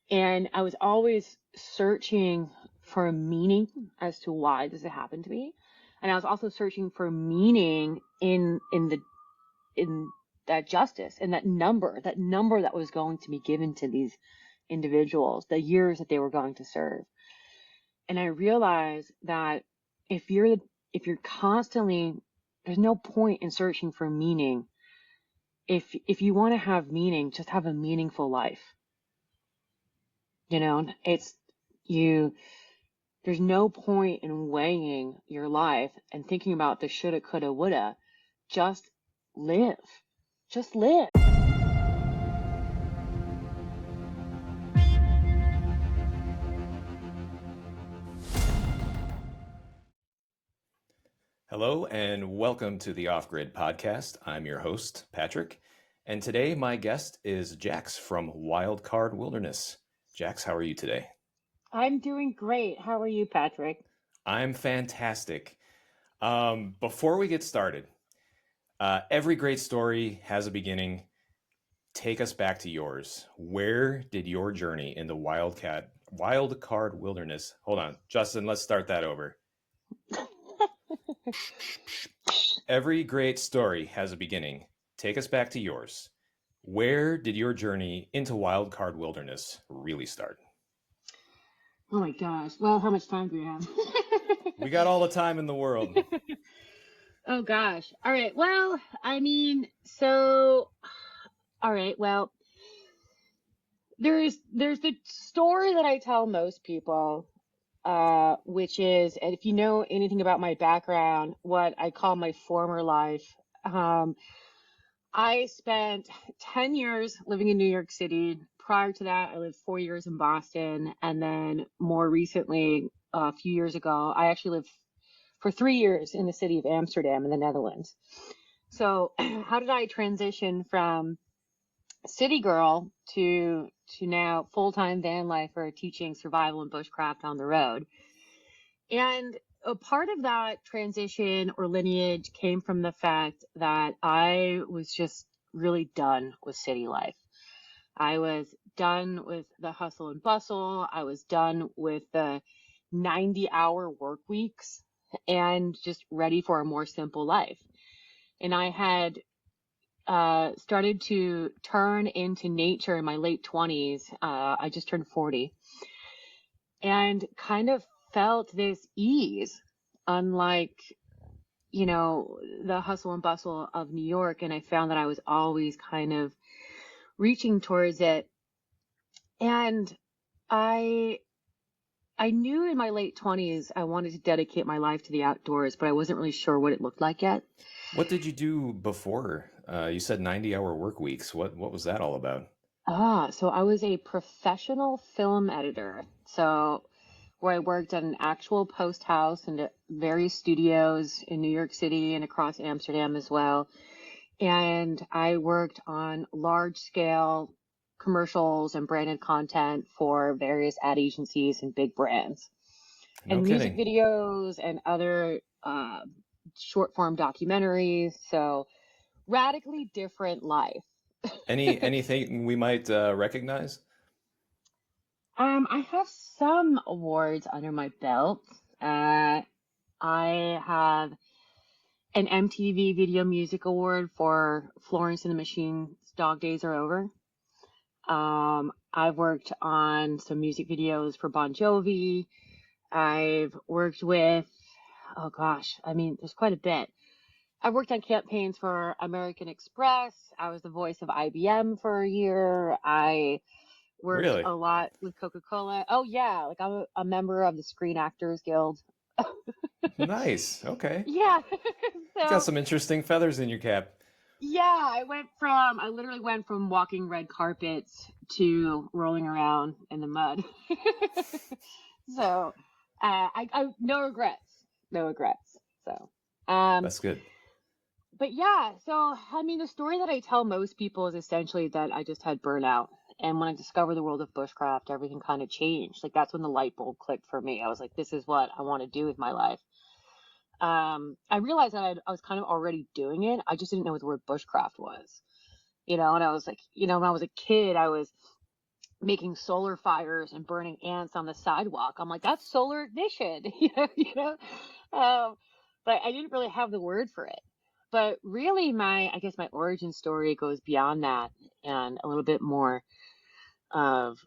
And I was always searching for meaning as to why does it happen to me. And I was also searching for meaning in that justice and that number that was going to be given to these individuals, the years that they were going to serve. And I realized that if you're constantly, there's no point in searching for meaning. If you want to have meaning, just have a meaningful life. There's no point in weighing your life and thinking about the shoulda, coulda, woulda. Just live. Just live. Hello and welcome to the OFFGRID Podcast. I'm your host, Patrick, and today my guest is Jax from Wildcard Wilderness. Jax, how are you today? I'm doing great. How are you, Patrick? I'm fantastic. Before we get started, every great story has a beginning. Take us back to yours. Where did your journey in the Wildcard Wilderness? Hold on, Justin, let's start that over. Every great story has a beginning. Take us back to yours. Where did your journey into Wildcard Wilderness really start? Oh my gosh. Well, how much time do we have? We got all the time in the world. Oh gosh. All right. Well, there's the story that I tell most people, which is, and if you know anything about my background, what I call my former life. I spent 10 years living in New York City. Prior to that, I lived 4 years in Boston. And then more recently, a few years ago, I actually lived for 3 years in the city of Amsterdam in the Netherlands. So how did I transition from city girl to now full-time van lifer teaching survival and bushcraft on the road? And a part of that transition or lineage came from the fact that I was just really done with city life. I was done with the hustle and bustle. I was done with the 90-hour work weeks and just ready for a more simple life. And I had started to turn into nature in my late 20s. I just turned 40 and kind of felt this ease, unlike, the hustle and bustle of New York. And I found that I was always kind of reaching towards it. And I knew in my late 20s, I wanted to dedicate my life to the outdoors, but I wasn't really sure what it looked like yet. What did you do before? You said 90-hour work weeks. What was that all about? So I was a professional film editor. So where I worked at an actual post house and various studios in New York City and across Amsterdam as well. And I worked on large scale commercials and branded content for various ad agencies and big brands. No and kidding. Music videos and other short form documentaries. So radically different life. Anything we might recognize? I have some awards under my belt. I have an MTV Video Music Award for Florence and the Machine's Dog Days Are Over. I've worked on some music videos for Bon Jovi. I've worked with, there's quite a bit. I've worked on campaigns for American Express. I was the voice of IBM for a year. I worked a lot with Coca-Cola. Oh yeah, like I'm a member of the Screen Actors Guild. Nice. Okay. Yeah. You got some interesting feathers in your cap. Yeah, I literally went from walking red carpets to rolling around in the mud. So, I no regrets. So, That's good. But yeah, so the story that I tell most people is essentially that I just had burnout. And when I discovered the world of bushcraft, everything kind of changed. Like that's when the light bulb clicked for me. I was like, this is what I want to do with my life. I realized that I was kind of already doing it. I just didn't know what the word bushcraft was, and I was like, when I was a kid, I was making solar fires and burning ants on the sidewalk. I'm like, that's solar ignition, but I didn't really have the word for it. But really, I guess my origin story goes beyond that, and a little bit of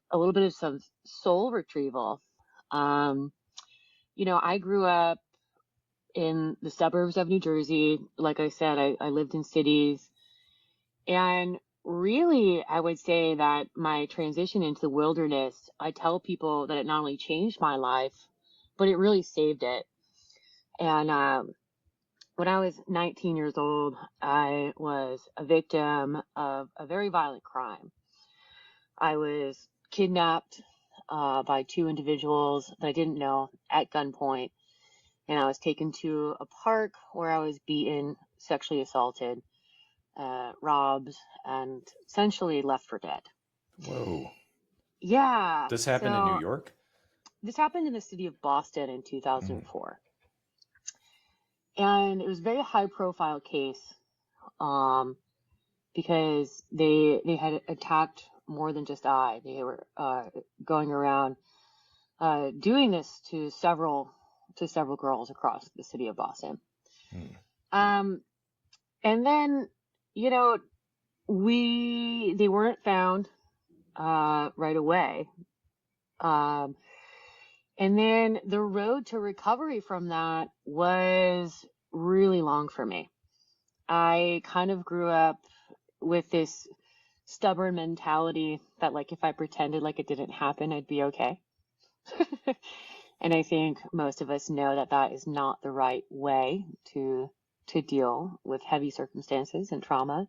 some soul retrieval. I grew up in the suburbs of New Jersey. Like I said, I lived in cities. And really, I would say that my transition into the wilderness, I tell people that it not only changed my life, but it really saved it. And when I was 19 years old, I was a victim of a very violent crime. I was kidnapped by two individuals that I didn't know at gunpoint, and I was taken to a park where I was beaten, sexually assaulted, robbed, and essentially left for dead. Whoa. Yeah. This happened in New York? This happened in the city of Boston in 2004. And it was a very high profile case because they had attacked more than just I. They were going around doing this to several girls across the city of Boston. And then, they weren't found right away. And then the road to recovery from that was really long for me. I kind of grew up with this stubborn mentality that, like, if I pretended like it didn't happen, I'd be okay. And I think most of us know that that is not the right way to deal with heavy circumstances and trauma.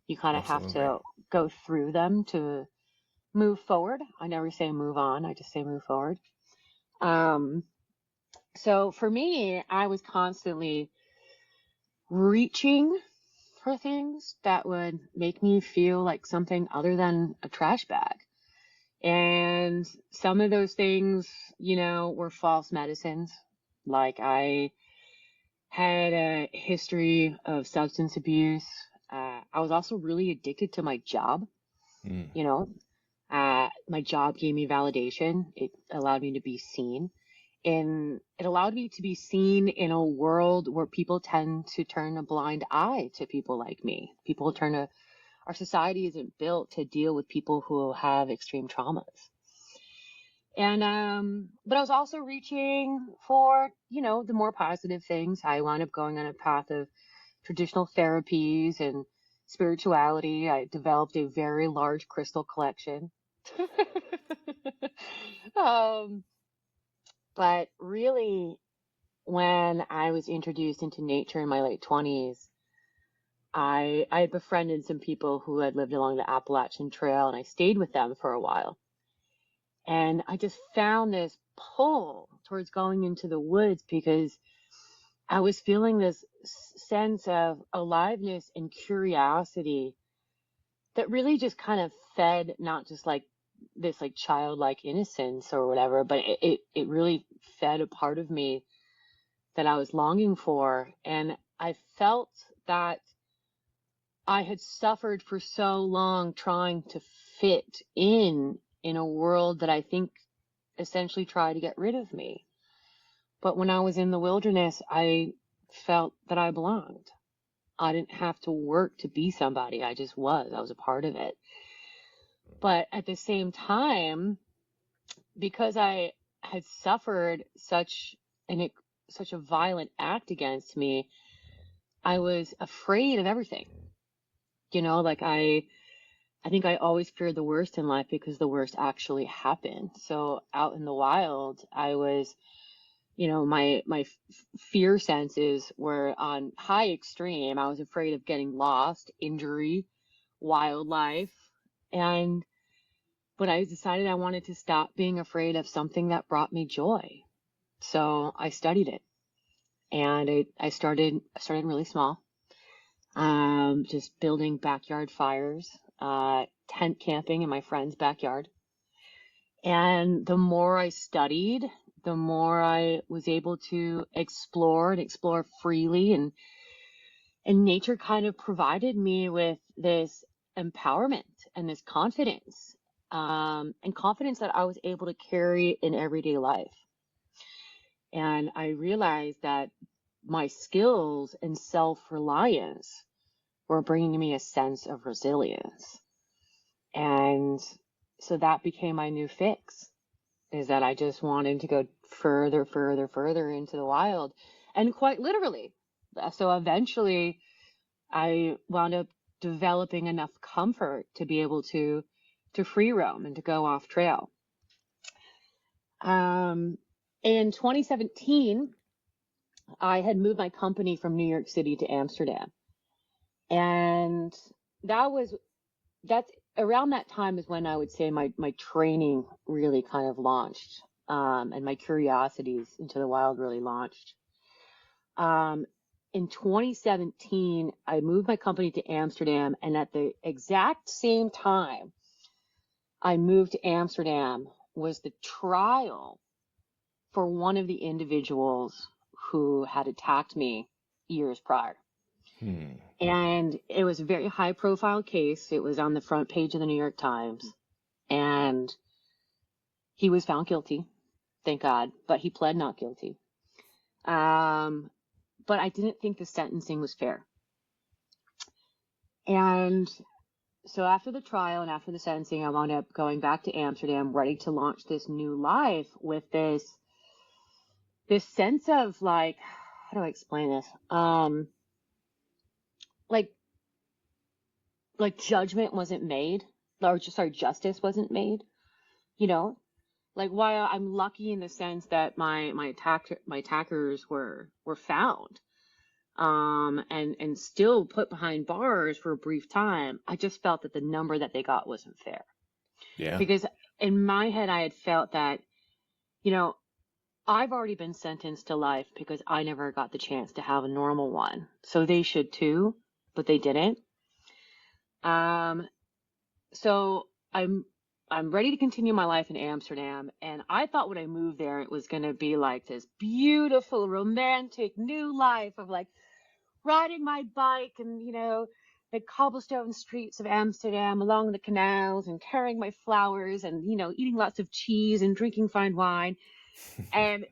You kind of have to go through them to move forward. I never say move on. I just say move forward. So for me, I was constantly reaching for things that would make me feel like something other than a trash bag. And some of those things, were false medicines. Like, I had a history of substance abuse. I was also really addicted to my job. My job gave me validation. It allowed me to be seen. And it allowed me to be seen in a world where people tend to turn a blind eye to people like me. Our society isn't built to deal with people who have extreme traumas. And, but I was also reaching for, the more positive things. I wound up going on a path of traditional therapies and spirituality. I developed a very large crystal collection. But really, when I was introduced into nature in my late 20s, I had befriended some people who had lived along the Appalachian Trail, and I stayed with them for a while. And I just found this pull towards going into the woods because I was feeling this sense of aliveness and curiosity that really just kind of fed not just like this like childlike innocence or whatever, but it really fed a part of me that I was longing for. And I felt that I had suffered for so long trying to fit in a world that I think essentially tried to get rid of me. But when I was in the wilderness, I felt that I belonged. I didn't have to work to be somebody. I just was. I was a part of it. But at the same time, because I had suffered such a violent act against me, I was afraid of everything. Like I think I always feared the worst in life because the worst actually happened. So out in the wild, I was, my fear senses were on high extreme. I was afraid of getting lost, injury, wildlife. But I decided I wanted to stop being afraid of something that brought me joy. So I studied it, and I started really small. Just building backyard fires, tent camping in my friend's backyard. And the more I studied, the more I was able to explore freely, and nature kind of provided me with this empowerment and this confidence. and confidence that I was able to carry in everyday life. And I realized that my skills and self-reliance were bringing me a sense of resilience. And so that became my new fix, is that I just wanted to go further, further, further into the wild, and quite literally. So eventually I wound up developing enough comfort to be able to free roam and to go off trail. In 2017, I had moved my company from New York City to Amsterdam. And that's around that time is when I would say my training really kind of launched, and my curiosities into the wild really launched. In 2017, I moved my company to Amsterdam, and at the exact same time I moved to Amsterdam was the trial for one of the individuals who had attacked me years prior. And it was a very high profile case. It was on the front page of the New York Times, and he was found guilty, thank God, but he pled not guilty. But I didn't think the sentencing was fair. And so after the trial and after the sentencing, I wound up going back to Amsterdam, ready to launch this new life with this sense of, like, how do I explain this? Like judgment wasn't made, or justice wasn't made, like, while I'm lucky in the sense that my attackers were found, and still put behind bars for a brief time, I just felt that the number that they got wasn't fair. Yeah. Because in my head, I had felt that, I've already been sentenced to life because I never got the chance to have a normal one. So they should too, but they didn't. So I'm ready to continue my life in Amsterdam. And I thought when I moved there, it was going to be like this beautiful, romantic new life of like riding my bike and, the cobblestone streets of Amsterdam along the canals and carrying my flowers and, eating lots of cheese and drinking fine wine. And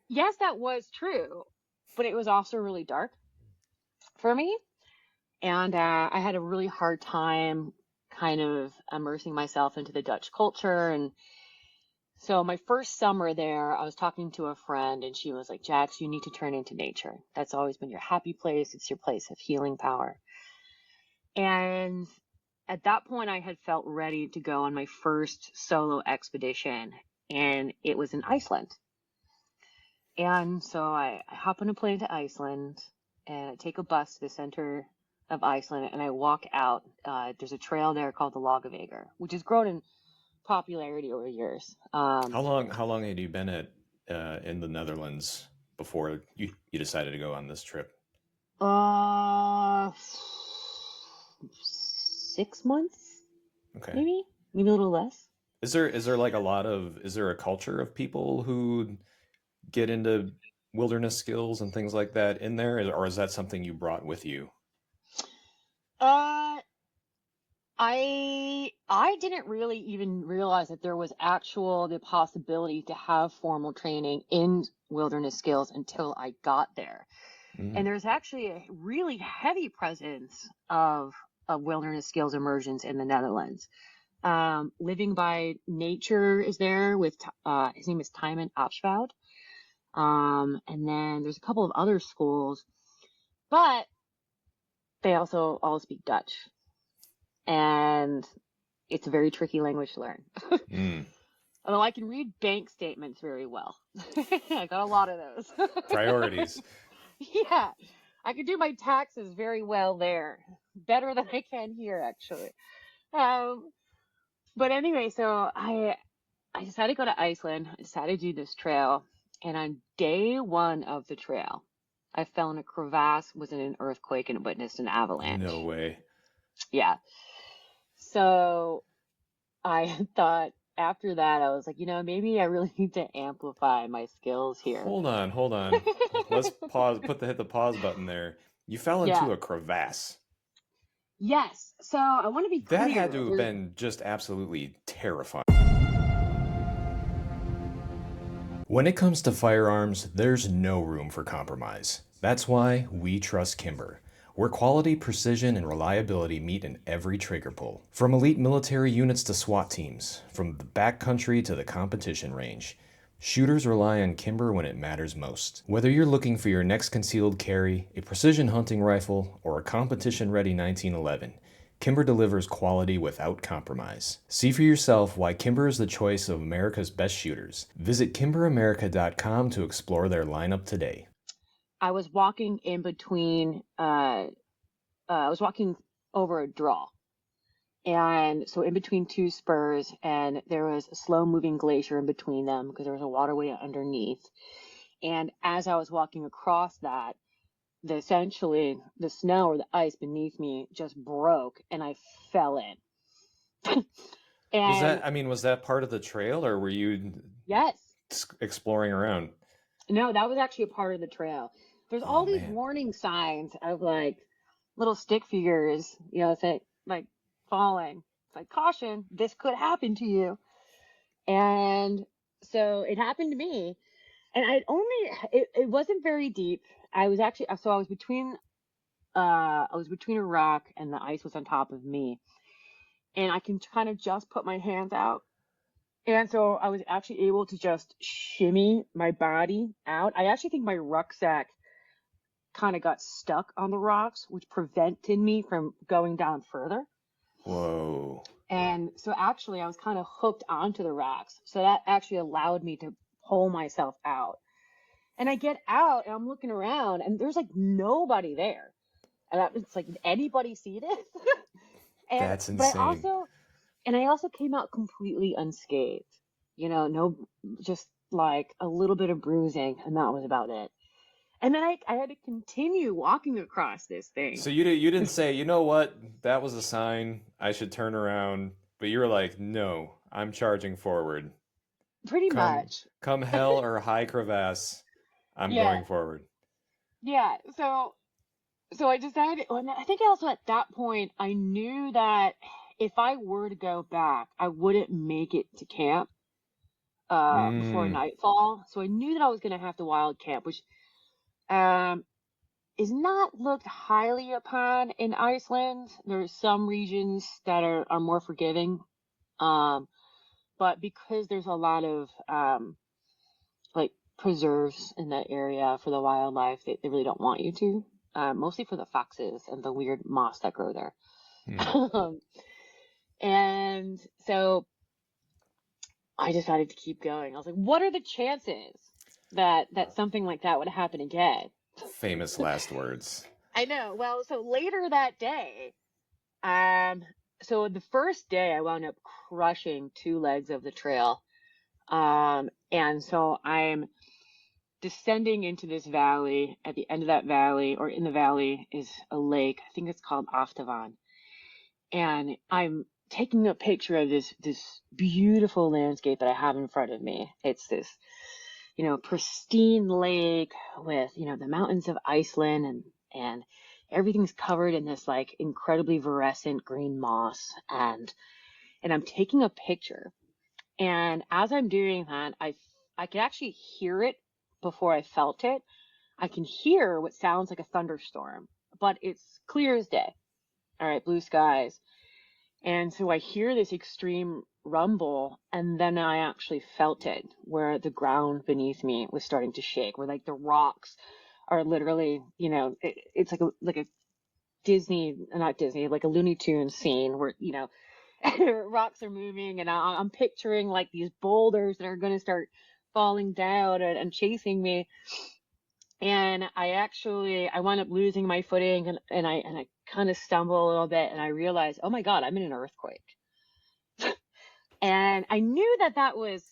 yes, that was true, but it was also really dark for me. And I had a really hard time kind of immersing myself into the Dutch culture. And so my first summer there, I was talking to a friend, and she was like, Jax, you need to turn into nature. That's always been your happy place. It's your place of healing power. And at that point, I had felt ready to go on my first solo expedition, and it was in Iceland. And so I hop on a plane to Iceland, and I take a bus to the center of Iceland, and I walk out. There's a trail there called the Logavager, which has grown in popularity over years. How long had you been in the Netherlands before you decided to go on this trip? 6 months. Okay. Maybe a little less. Is there is there a culture of people who get into wilderness skills and things like that in there, or is that something you brought with you? I didn't really even realize that there was the possibility to have formal training in wilderness skills until I got there. And there's actually a really heavy presence of wilderness skills immersions in the Netherlands. Living by Nature is there with, his name is Tijmen Opswoud. And then there's a couple of other schools, but they also all speak Dutch. And it's a very tricky language to learn. Although I can read bank statements very well. I got a lot of those. Priorities. Yeah. I can do my taxes very well there. Better than I can here, actually. But anyway, so I decided to go to Iceland. I decided to do this trail. And on day one of the trail, I fell in a crevasse, was in an earthquake, and witnessed an avalanche. No way. Yeah. So I thought after that, I was like, maybe I really need to amplify my skills here. Hold on. Let's pause, hit the pause button there. You fell into a crevasse. Yes. So I want to be That clear. had to have been just absolutely terrifying. When it comes to firearms, there's no room for compromise. That's why we trust Kimber, where quality, precision, and reliability meet in every trigger pull. From elite military units to SWAT teams, from the backcountry to the competition range, shooters rely on Kimber when it matters most. Whether you're looking for your next concealed carry, a precision hunting rifle, or a competition-ready 1911, Kimber delivers quality without compromise. See for yourself why Kimber is the choice of America's best shooters. Visit kimberamerica.com to explore their lineup today. I was walking in between, I was walking over a draw. And so in between two spurs, and there was a slow moving glacier in between them because there was a waterway underneath. And as I was walking across that, essentially the snow or the ice beneath me just broke and I fell in. Was that part of the trail, or were you Yes. exploring around? No, that was actually a part of the trail. There's all these warning signs of like little stick figures, say like falling. It's like, caution, this could happen to you. And so it happened to me. And it wasn't very deep. I was between a rock and the ice was on top of me. And I can kind of just put my hands out. And so I was actually able to just shimmy my body out. I actually think my rucksack kind of got stuck on the rocks, which prevented me from going down further. Whoa. And so actually I was kind of hooked onto the rocks. So that actually allowed me to pull myself out. And I get out and I'm looking around and there's like nobody there. And it's like, did anybody see this? That's insane. But I also came out completely unscathed. No, just like a little bit of bruising, and that was about it. And then I had to continue walking across this thing. So you didn't say, you know what, that was a sign, I should turn around, but you were like, no, I'm charging forward. Pretty much. Come hell or high crevasse, I'm going forward. Yeah. So I decided, and I think also at that point, I knew that if I were to go back, I wouldn't make it to camp before nightfall. So I knew that I was going to have to wild camp, which is not looked highly upon in Iceland. There's some regions that are more forgiving. But because there's a lot of like preserves in that area for the wildlife, they really don't want you to. Mostly for the foxes and the weird moss that grow there. And so I decided to keep going. I was like, what are the chances that something like that would happen again? Famous last words. I know. Well, so later that day, so the first day I wound up crushing 2 legs of the trail. And so I'm descending into this valley. At the end of that valley, or in the valley, is a lake. I think it's called Oftavan. And I'm taking a picture of this beautiful landscape that I have in front of me. It's this, pristine lake with, the mountains of Iceland and everything's covered in this like incredibly virescent green moss. And I'm taking a picture. And as I'm doing that, I could actually hear it before I felt it. I can hear what sounds like a thunderstorm, but it's clear as day. All right, blue skies. And so I hear this extreme rumble, and then I actually felt it, where the ground beneath me was starting to shake, where like the rocks are literally, it's like a Disney, not Disney, like a Looney Tunes scene where, rocks are moving, and I'm picturing like these boulders that are going to start falling down and chasing me. And I wound up losing my footing, and I kind of stumble a little bit, and I realized, oh my God, I'm in an earthquake. And I knew that was,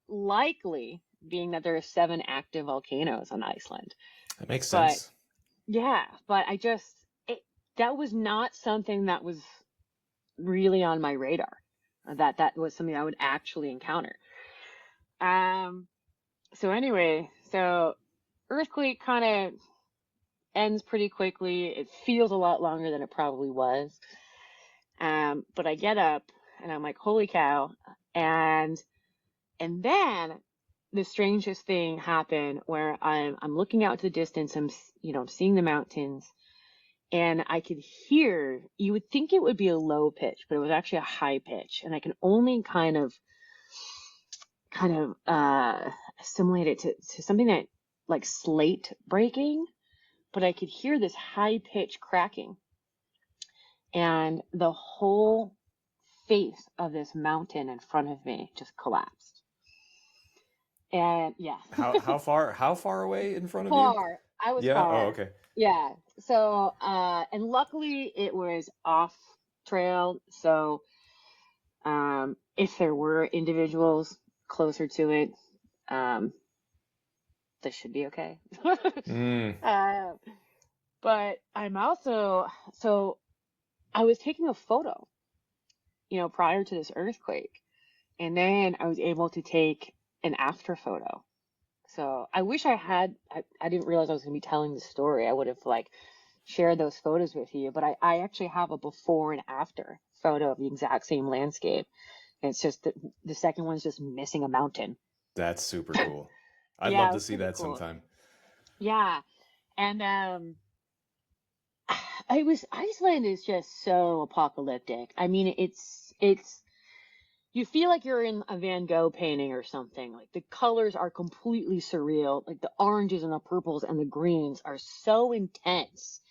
likely, being that there are 7 active volcanoes on Iceland. That makes sense. But that was not something that was really on my radar. That was something I would actually encounter. So anyway, earthquake kind of ends pretty quickly. It feels a lot longer than it probably was. But I get up and I'm like, holy cow. And then the strangest thing happened where I'm looking out to the distance. I'm seeing the mountains, and I could hear, you would think it would be a low pitch, but it was actually a high pitch. And I can only kind of assimilate it to something that like slate breaking, but I could hear this high pitch cracking, and the whole face of this mountain in front of me just collapsed. And yeah. How far away in front of you? Far. I was Yeah. far. Oh, okay. Yeah. So, and luckily it was off trail. So, if there were individuals closer to it, this should be okay. But I'm also, so I was taking a photo, prior to this earthquake, and then I was able to take an after photo. So I wish I didn't realize I was going to be telling the story. I would have shared those photos with you, but I actually have a before and after photo of the exact same landscape. And it's just the second one's just missing a mountain. That's super cool. I'd love to see that cool. sometime. Yeah. And, Iceland is just so apocalyptic. I mean, it's, you feel like you're in a Van Gogh painting or something. Like the colors are completely surreal. Like the oranges and the purples and the greens are so intense,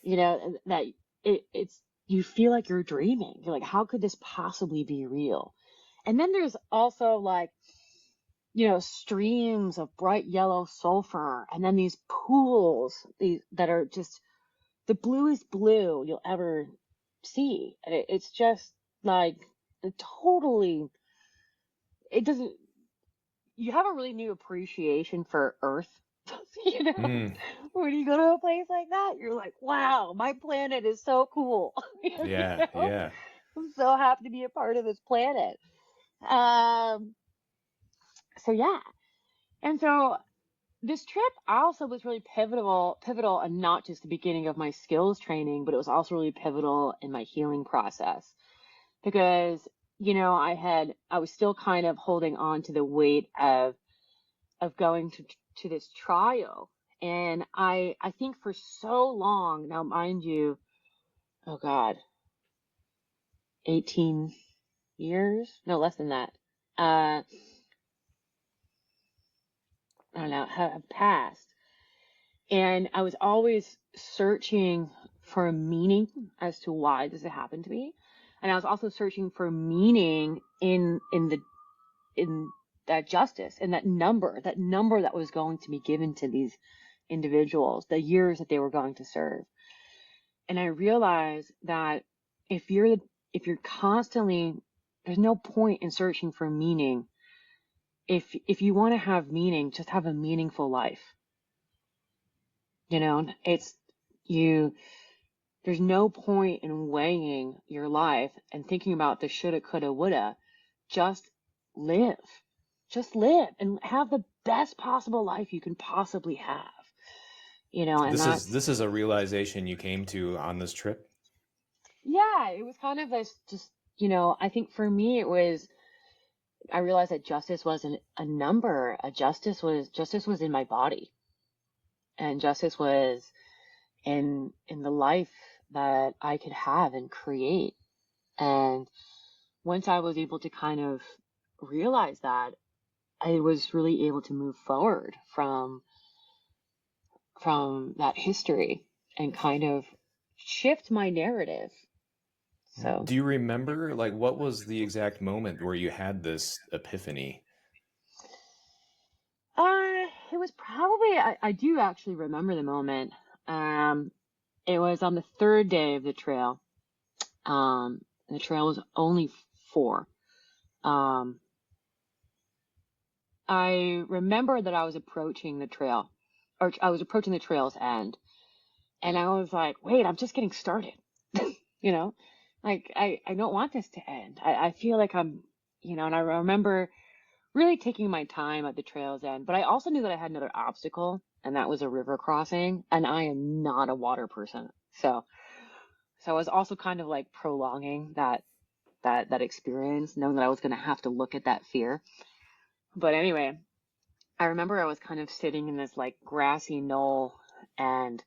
that it's, you feel like you're dreaming. You're like, how could this possibly be real? And then there's also streams of bright yellow sulfur, and then these pools, that are just the bluest blue you'll ever see. And it's just totally, you have a really new appreciation for Earth. When you go to a place like that, you're like, wow, my planet is so cool. Yeah. I'm so happy to be a part of this planet. So yeah. And so this trip also was really pivotal, and not just the beginning of my skills training, but it was also really pivotal in my healing process, because, I was still kind of holding on to the weight of going to this trial. And I think for so long now, mind you, oh God, 18 years, no, less than that. I don't know, have passed. And I was always searching for a meaning as to why this had happened to me. And I was also searching for meaning in that justice, and that number that was going to be given to these individuals, the years that they were going to serve. And I realized that if you're constantly, there's no point in searching for meaning. If you want to have meaning, just have a meaningful life. There's no point in weighing your life and thinking about the shoulda, coulda, woulda. Just live and have the best possible life you can possibly have. And this is a realization you came to on this trip? Yeah, it was kind of just, I think for me I realized that justice wasn't a number. Justice was in my body, and justice was in the life that I could have and create. And once I was able to kind of realize that, I was really able to move forward from that history and kind of shift my narrative. So, do you remember, what was the exact moment where you had this epiphany? It was probably, I do actually remember the moment. It was on the third day of the trail. The trail was only 4. I remember that I was approaching the trail, or I was approaching the trail's end, and I was like, wait, I'm just getting started. I don't want this to end. I feel like I'm, and I remember really taking my time at the trail's end, but I also knew that I had another obstacle, and that was a river crossing, and I am not a water person. So I was also kind of like prolonging that experience, knowing that I was going to have to look at that fear. But anyway, I remember I was kind of sitting in this like grassy knoll, and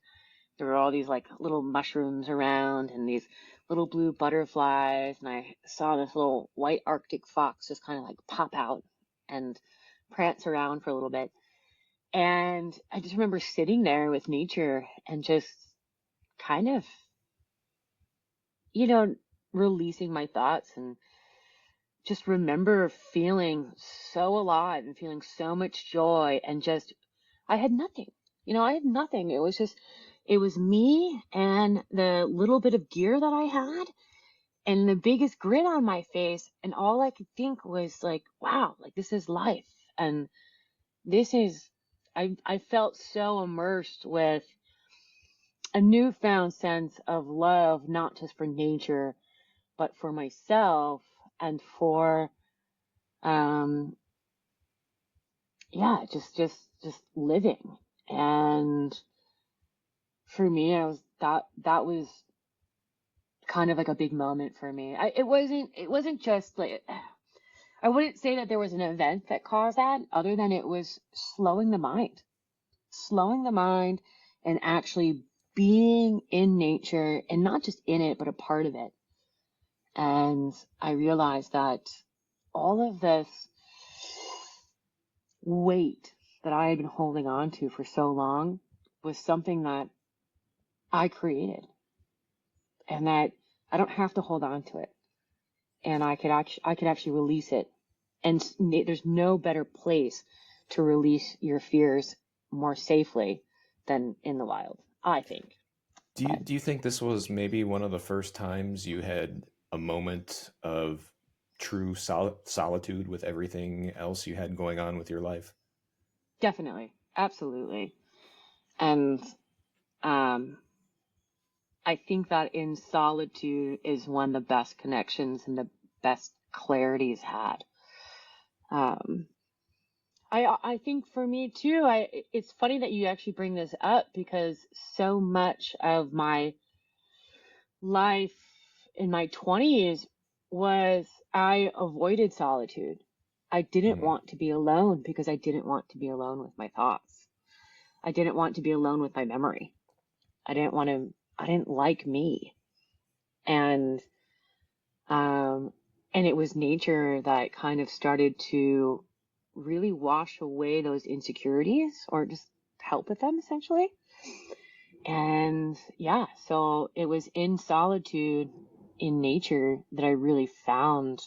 there were all these like little mushrooms around and these little blue butterflies, and I saw this little white Arctic fox just kind of like pop out and prance around for a little bit. And I just remember sitting there with nature and just kind of, releasing my thoughts, and just remember feeling so alive and feeling so much joy, and just, I had nothing. I had nothing. It was me and the little bit of gear that I had and the biggest grin on my face. And all I could think was like, wow, like this is life. And I felt so immersed with a newfound sense of love, not just for nature, but for myself and for, just living. And for me, that was kind of like a big moment for me. It wasn't just like, I wouldn't say that there was an event that caused that, other than it was slowing the mind and actually being in nature, and not just in it, but a part of it. And I realized that all of this weight that I had been holding on to for so long was something that I created, and that I don't have to hold on to it, and I could actually release it. And there's no better place to release your fears more safely than in the wild, I think. Do you think this was maybe one of the first times you had a moment of true solitude with everything else you had going on with your life? Definitely. Absolutely. And I think that in solitude is when the best connections and the best clarity is had. I think for me too, it's funny that you actually bring this up, because so much of my life in my 20s was I avoided solitude. I didn't want to be alone because I didn't want to be alone with my thoughts. I didn't want to be alone with my memory. I didn't like me. And it was nature that kind of started to really wash away those insecurities, or just help with them, essentially. And yeah, so it was in solitude, in nature, that I really found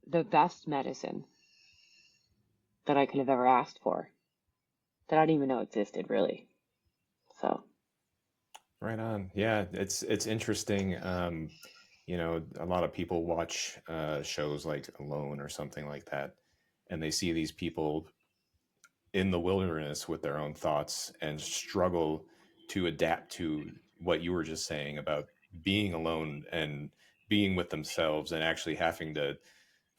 the best medicine that I could have ever asked for, that I didn't even know existed, really. So. Right on. Yeah, it's interesting. A lot of people watch shows like Alone or something like that, and they see these people in the wilderness with their own thoughts and struggle to adapt to what you were just saying about being alone and being with themselves, and actually having to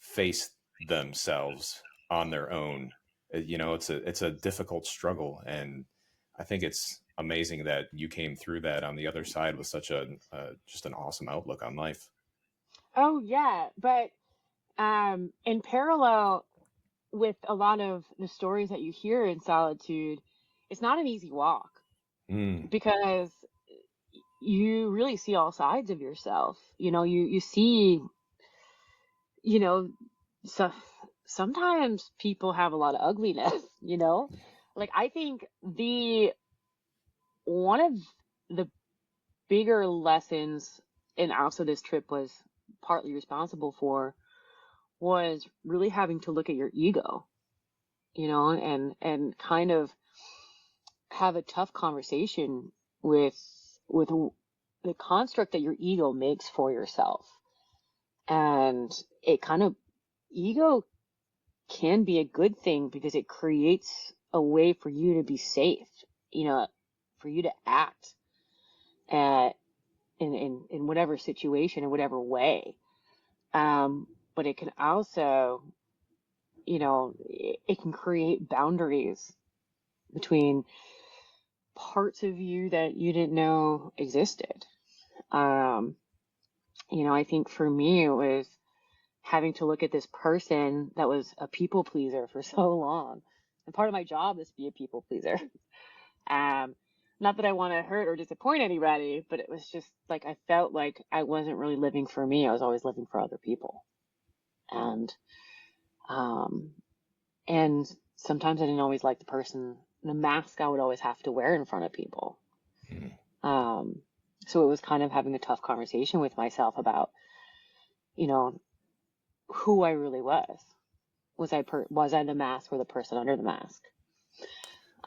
face themselves on their own. It's a difficult struggle, and I think it's amazing that you came through that on the other side with such just an awesome outlook on life. Oh yeah, but in parallel with a lot of the stories that you hear in solitude, it's not an easy walk, because you really see all sides of yourself. You see, so sometimes people have a lot of ugliness, like I think one of the bigger lessons, and also this trip was partly responsible for, was really having to look at your ego, and kind of have a tough conversation with the construct that your ego makes for yourself. And ego can be a good thing, because it creates a way for you to be safe, for you to act in whatever situation, in whatever way. But it can also, it can create boundaries between parts of you that you didn't know existed. I think for me, it was having to look at this person that was a people pleaser for so long. And part of my job is to be a people pleaser. Not that I want to hurt or disappoint anybody, but it was just like I felt like I wasn't really living for me. I was always living for other people. And sometimes I didn't always like the mask I would always have to wear in front of people. So it was kind of having a tough conversation with myself about, who I really was. Was I the mask or the person under the mask?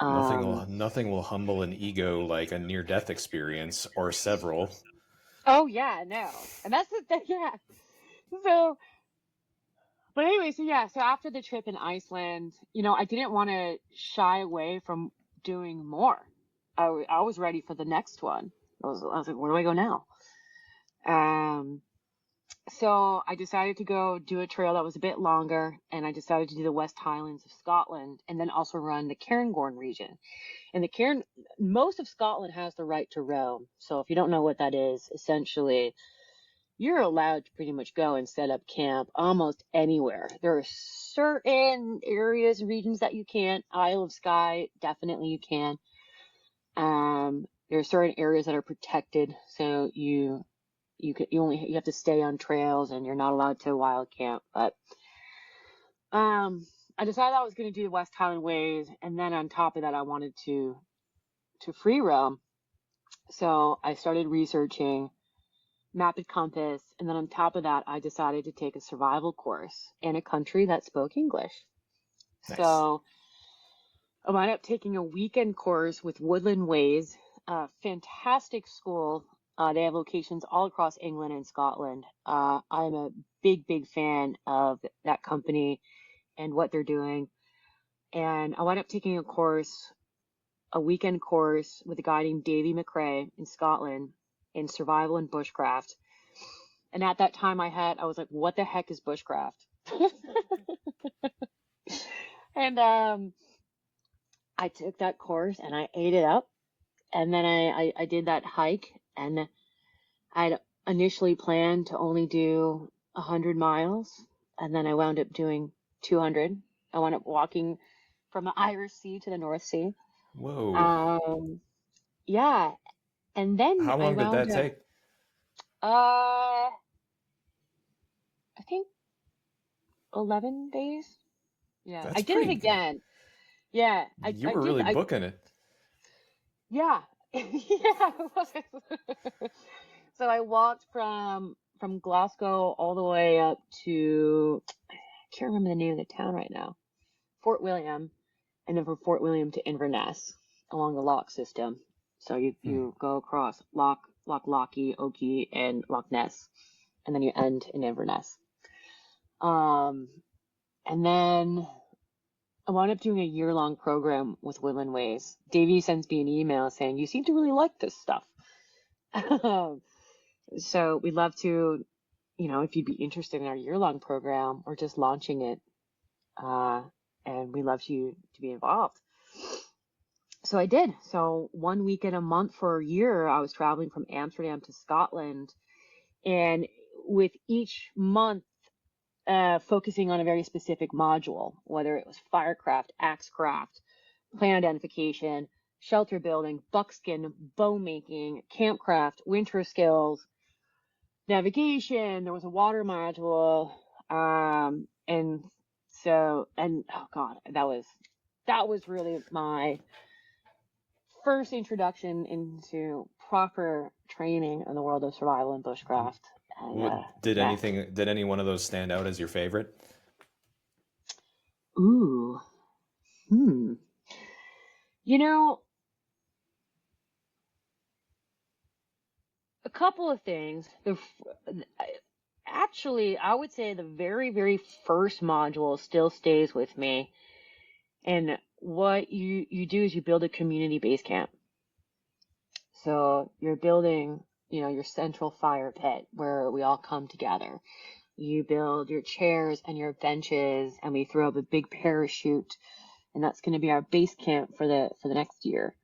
Nothing will humble an ego like a near-death experience or several. Oh yeah, no, and that's yeah. So, but anyway, so after the trip in Iceland, I didn't want to shy away from doing more. I was ready for the next one. I was like, where do I go now? So I decided to go do a trail that was a bit longer, and I decided to do the West Highlands of Scotland, and then also run the Cairngorm region. And most of Scotland has the right to roam. So if you don't know what that is, essentially, you're allowed to pretty much go and set up camp almost anywhere. There are certain areas and regions that you can't. Isle of Skye, definitely you can. There are certain areas that are protected, so you have to stay on trails and you're not allowed to wild camp. But I decided I was going to do the West Highland Ways, and then on top of that, I wanted to free roam. So I started researching Map and Compass, and then on top of that, I decided to take a survival course in a country that spoke English. Nice. So I wound up taking a weekend course with Woodland Ways, a fantastic school. They have locations all across England and Scotland. I'm a big, big fan of that company and what they're doing. And I wound up taking a weekend course with a guy named Davy McRae in Scotland in survival and bushcraft. And at that time I was like, what the heck is bushcraft? And I took that course and I ate it up. And then I did that hike, and I'd initially planned to only do 100 miles, and then I wound up doing 200. I wound up walking from the Irish Sea to the North Sea. Whoa. Yeah. And then how long did that take? I think 11 days. Yeah. I did it again. Yeah. You were really booking it. Yeah. Yeah. So I walked from Glasgow all the way up to, I can't remember the name of the town right now, Fort William, and then from Fort William to Inverness along the loch system. So you go across Loch Lochy, Oakey, and Loch Ness, and then you end in Inverness. And then I wound up doing a year-long program with Woodland Ways. Davey sends me an email saying, you seem to really like this stuff. So we'd love to, if you'd be interested in our year-long program or just launching it, and we'd love you to be involved. So I did. So 1 weekend a month for a year, I was traveling from Amsterdam to Scotland, and with each month, focusing on a very specific module, whether it was firecraft, axecraft, plant identification, shelter building, buckskin, bow making, campcraft, winter skills, navigation. There was a water module, and oh god, that was really my first introduction into proper training in the world of survival and bushcraft. And, did any one of those stand out as your favorite? Ooh. A couple of things. Actually, I would say the very, very first module still stays with me. And what you do is you build a community base camp. So you're building, your central fire pit where we all come together. you build your chairs and your benches, and we throw up a big parachute, and that's going to be our base camp for the next year.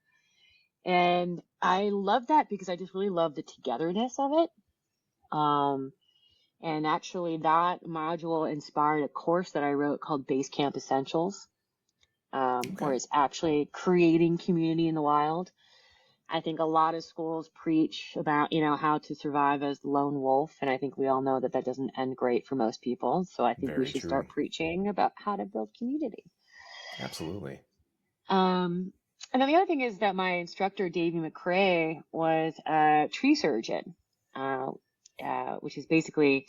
And I love that because I just really love the togetherness of it. And actually that module inspired a course that I wrote called Base Camp Essentials, where it's actually creating community in the wild. I think a lot of schools preach about, how to survive as the lone wolf. And I think we all know that that doesn't end great for most people. So I think we should start preaching about how to build community. Absolutely. And then the other thing is that my instructor, Davey McCrae, was a tree surgeon, which is basically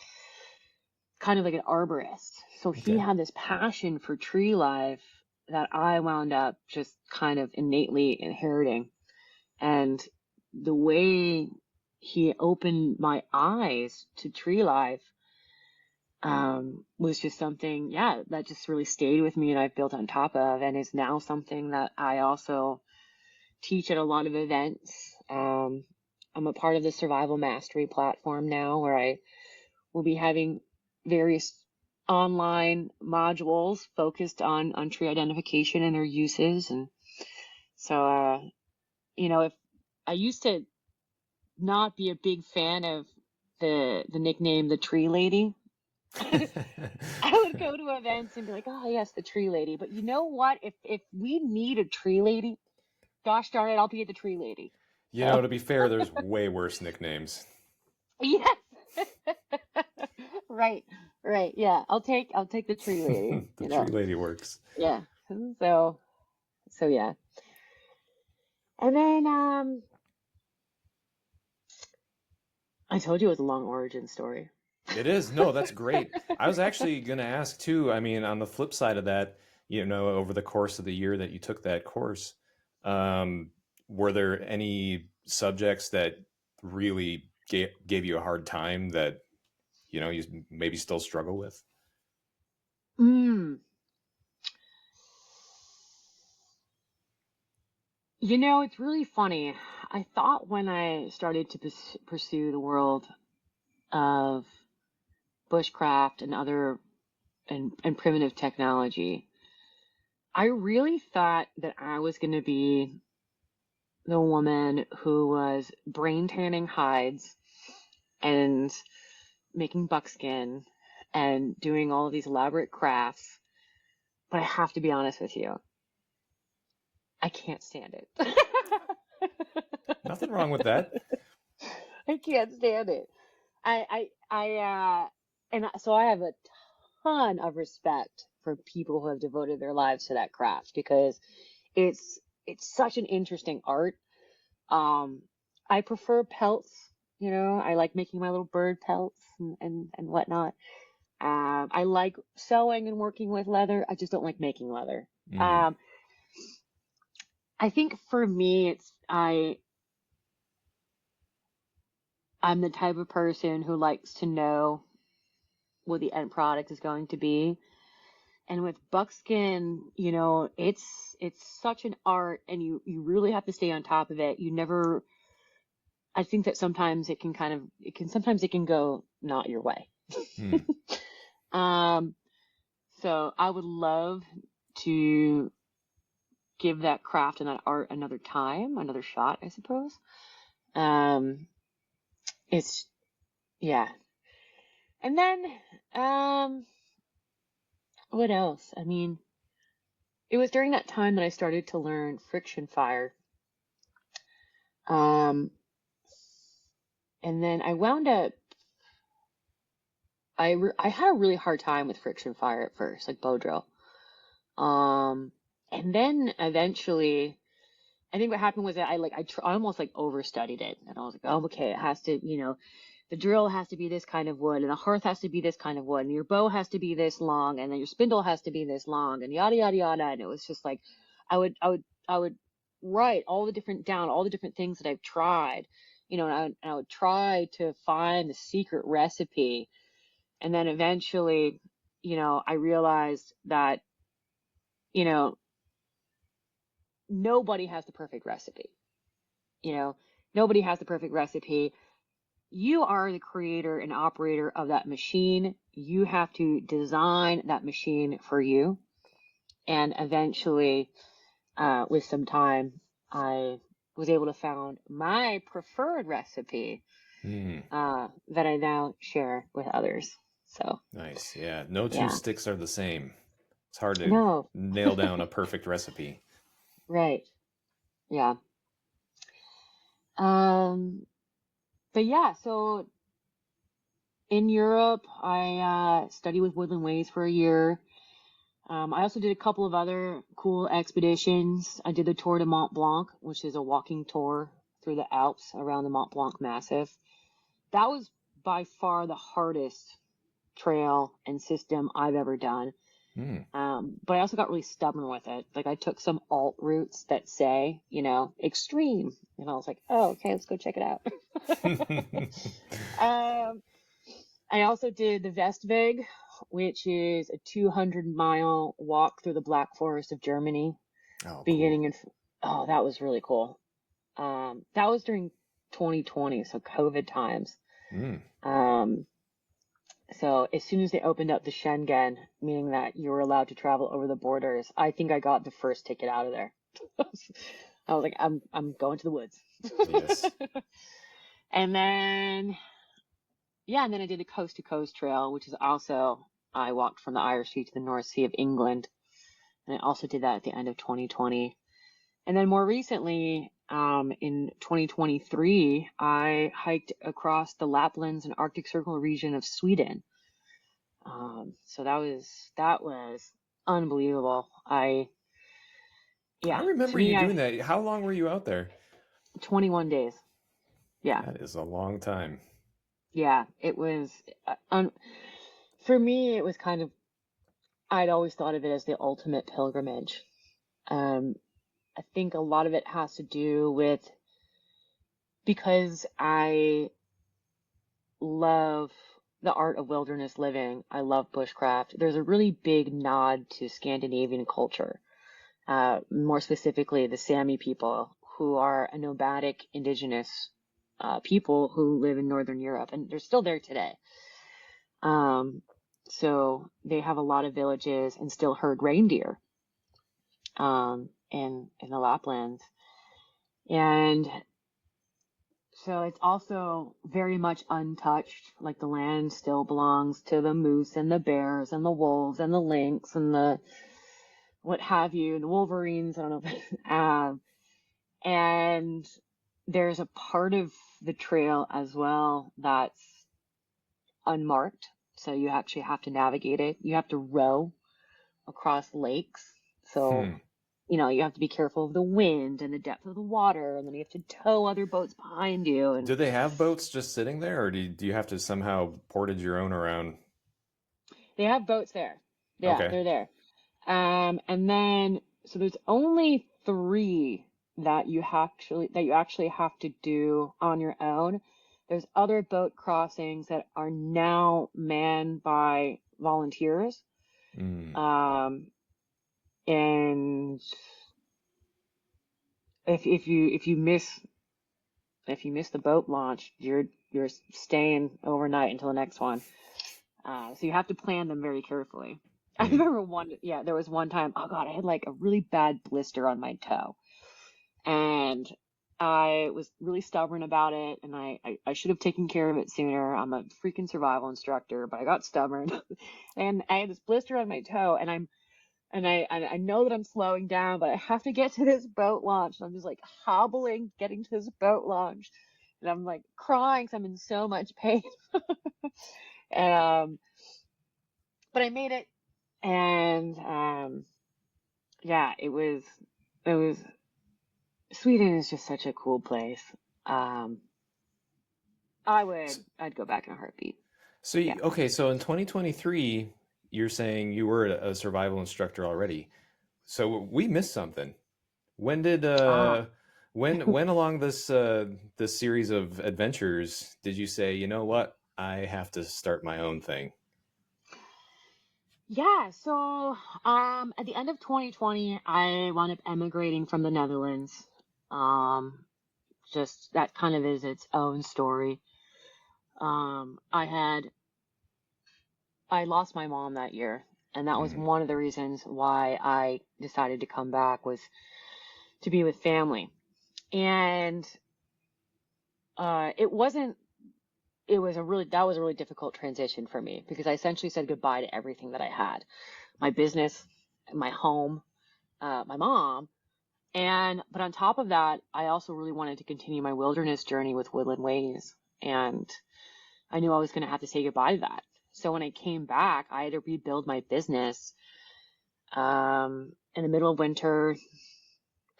kind of like an arborist. So he had this passion for tree life that I wound up just kind of innately inheriting. And the way he opened my eyes to tree life was just something, that just really stayed with me and I've built on top of, and is now something that I also teach at a lot of events. I'm a part of the Survival Mastery platform now, where I will be having various online modules focused on tree identification and their uses. And so, if I used to not be a big fan of the nickname, the Tree Lady, I would go to events and be like, oh yes, the Tree Lady. But you know what? If we need a Tree Lady, gosh darn it, I'll be the Tree Lady. To be fair, there's way worse nicknames. Yes. Right. Yeah. I'll take the Tree Lady. The Tree Lady works. Yeah. So yeah. And then I told you it was a long origin story. It is. No, that's great. I was actually going to ask too. I mean, on the flip side of that, over the course of the year that you took that course, were there any subjects that really gave you a hard time that, you maybe still struggle with? It's really funny. I thought when I started to pursue the world of bushcraft and other and primitive technology, I really thought that I was going to be the woman who was brain tanning hides and making buckskin and doing all of these elaborate crafts. But I have to be honest with you, I can't stand it. Nothing wrong with that. I can't stand it. So I have a ton of respect for people who have devoted their lives to that craft, because it's such an interesting art. I prefer pelts, I like making my little bird pelts and whatnot. I like sewing and working with leather. I just don't like making leather. I think for me, I'm the type of person who likes to know what the end product is going to be. And with buckskin, it's such an art, and you really have to stay on top of it. I think that sometimes it can go not your way. So I would love to give that craft and that art another shot, I suppose. And then, what else? I mean, it was during that time that I started to learn friction fire. And then I wound up, I had a really hard time with friction fire at first, like bow drill. And then eventually, I think what happened was that I almost overstudied it. And I was like, oh, okay, it has to, the drill has to be this kind of wood, and the hearth has to be this kind of wood, and your bow has to be this long, and then your spindle has to be this long, and yada, yada, yada. And it was just like, I would write all the different things that I've tried, and I would try to find the secret recipe. And then eventually, I realized that, nobody has the perfect recipe. Nobody has the perfect recipe. you are the creator and operator of that machine. You have to design that machine for you. And eventually, with some time, I was able to found my preferred recipe that I now share with others. So nice. Yeah. No two yeah, sticks are the same. It's hard to no, nail down a perfect recipe. right, yeah. But yeah, so in Europe, I studied with Woodland Ways for a year. I also did a couple of other cool expeditions. I did the Tour de Mont Blanc, which is a walking tour through the Alps around the Mont Blanc Massif. That was by far the hardest trail and system I've ever done. But I also got really stubborn with it. Like I took some alt routes that say, extreme. And I was like, oh, okay, let's go check it out. I also did the Westweg, which is a 200-mile walk through the Black Forest of Germany. Oh, beginning cool. Oh, that was really cool. That was during 2020, so COVID times. So as soon as they opened up the Schengen, meaning that you were allowed to travel over the borders, I think I got the first ticket out of there. I was like, I'm going to the woods. Yes. And then I did a coast to coast trail, which is also, I walked from the Irish Sea to the North Sea of England. And I also did that at the end of 2020. And then more recently, in 2023, I hiked across the Laplands and Arctic Circle region of Sweden. So that was unbelievable. I remember you doing that. How long were you out there? 21 days. Yeah. That is a long time. Yeah, it was, for me, it was kind of, I'd always thought of it as the ultimate pilgrimage. I think a lot of it has to do with, because I love the art of wilderness living, I love bushcraft. There's a really big nod to Scandinavian culture, more specifically the Sami people, who are a nomadic indigenous people who live in Northern Europe, and they're still there today. So they have a lot of villages and still herd reindeer in the Laplands. And so it's also very much untouched. Like the land still belongs to the moose and the bears and the wolves and the lynx and the what have you, the wolverines, I don't know. And there's a part of the trail as well that's unmarked. So you actually have to navigate it. You have to row across lakes. So, you have to be careful of the wind and the depth of the water, and then you have to tow other boats behind you. And do they have boats just sitting there, or do you have to somehow portage your own around? They have boats there. Yeah, okay. They're there. And then, so there's only 3 that you actually have to do on your own. There's other boat crossings that are now manned by volunteers. And if you miss the boat launch, you're staying overnight until the next one. So you have to plan them very carefully. I remember there was one time, oh God, I had like a really bad blister on my toe. And I was really stubborn about it, and I should have taken care of it sooner. I'm a freaking survival instructor, but I got stubborn. And I had this blister on my toe, and I know that I'm slowing down, but I have to get to this boat launch. And I'm just like hobbling, getting to this boat launch. And I'm like crying because I'm in so much pain. And, but I made it. And, it was, Sweden is just such a cool place. I'd go back in a heartbeat. So, okay. So in 2023, you're saying you were a survival instructor already. So we missed something. When did, when along this series of adventures did you say, you know what, I have to start my own thing? Yeah, so at the end of 2020, I wound up emigrating from the Netherlands. Just that kind of is its own story. I lost my mom that year, and that was Mm, one of the reasons why I decided to come back, was to be with family. And it wasn't, it was a really, that was a really difficult transition for me, because I essentially said goodbye to everything that I had, my business, my home, my mom. But on top of that, I also really wanted to continue my wilderness journey with Woodland Ways. And I knew I was going to have to say goodbye to that. So when I came back, I had to rebuild my business. In the middle of winter,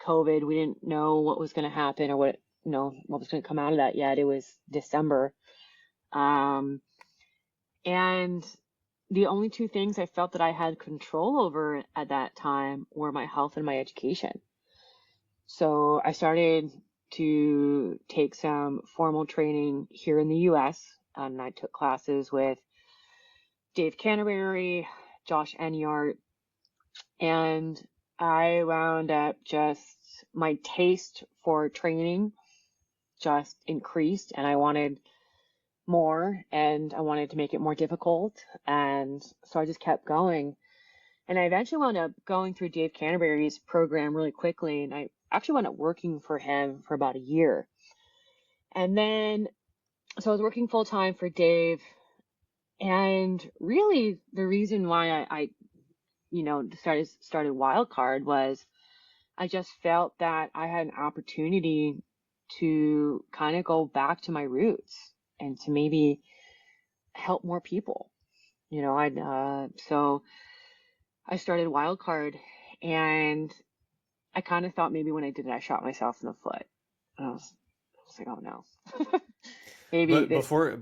COVID, we didn't know what was going to happen, or what was going to come out of that yet. It was December. Um, and the only two things I felt that I had control over at that time were my health and my education. So I started to take some formal training here in the US. And I took classes with Dave Canterbury, Josh Enyart, and I wound up my taste for training just increased, and I wanted more, and I wanted to make it more difficult. And so I just kept going. And I eventually wound up going through Dave Canterbury's program really quickly, and I actually wound up working for him for about a year. And then, so I was working full time for Dave, and really the reason why I started Wildcard was I just felt that I had an opportunity to kind of go back to my roots and to maybe help more people. So I started Wildcard, and I kind of thought maybe when I did it, I shot myself in the foot. And I was like, oh no. but before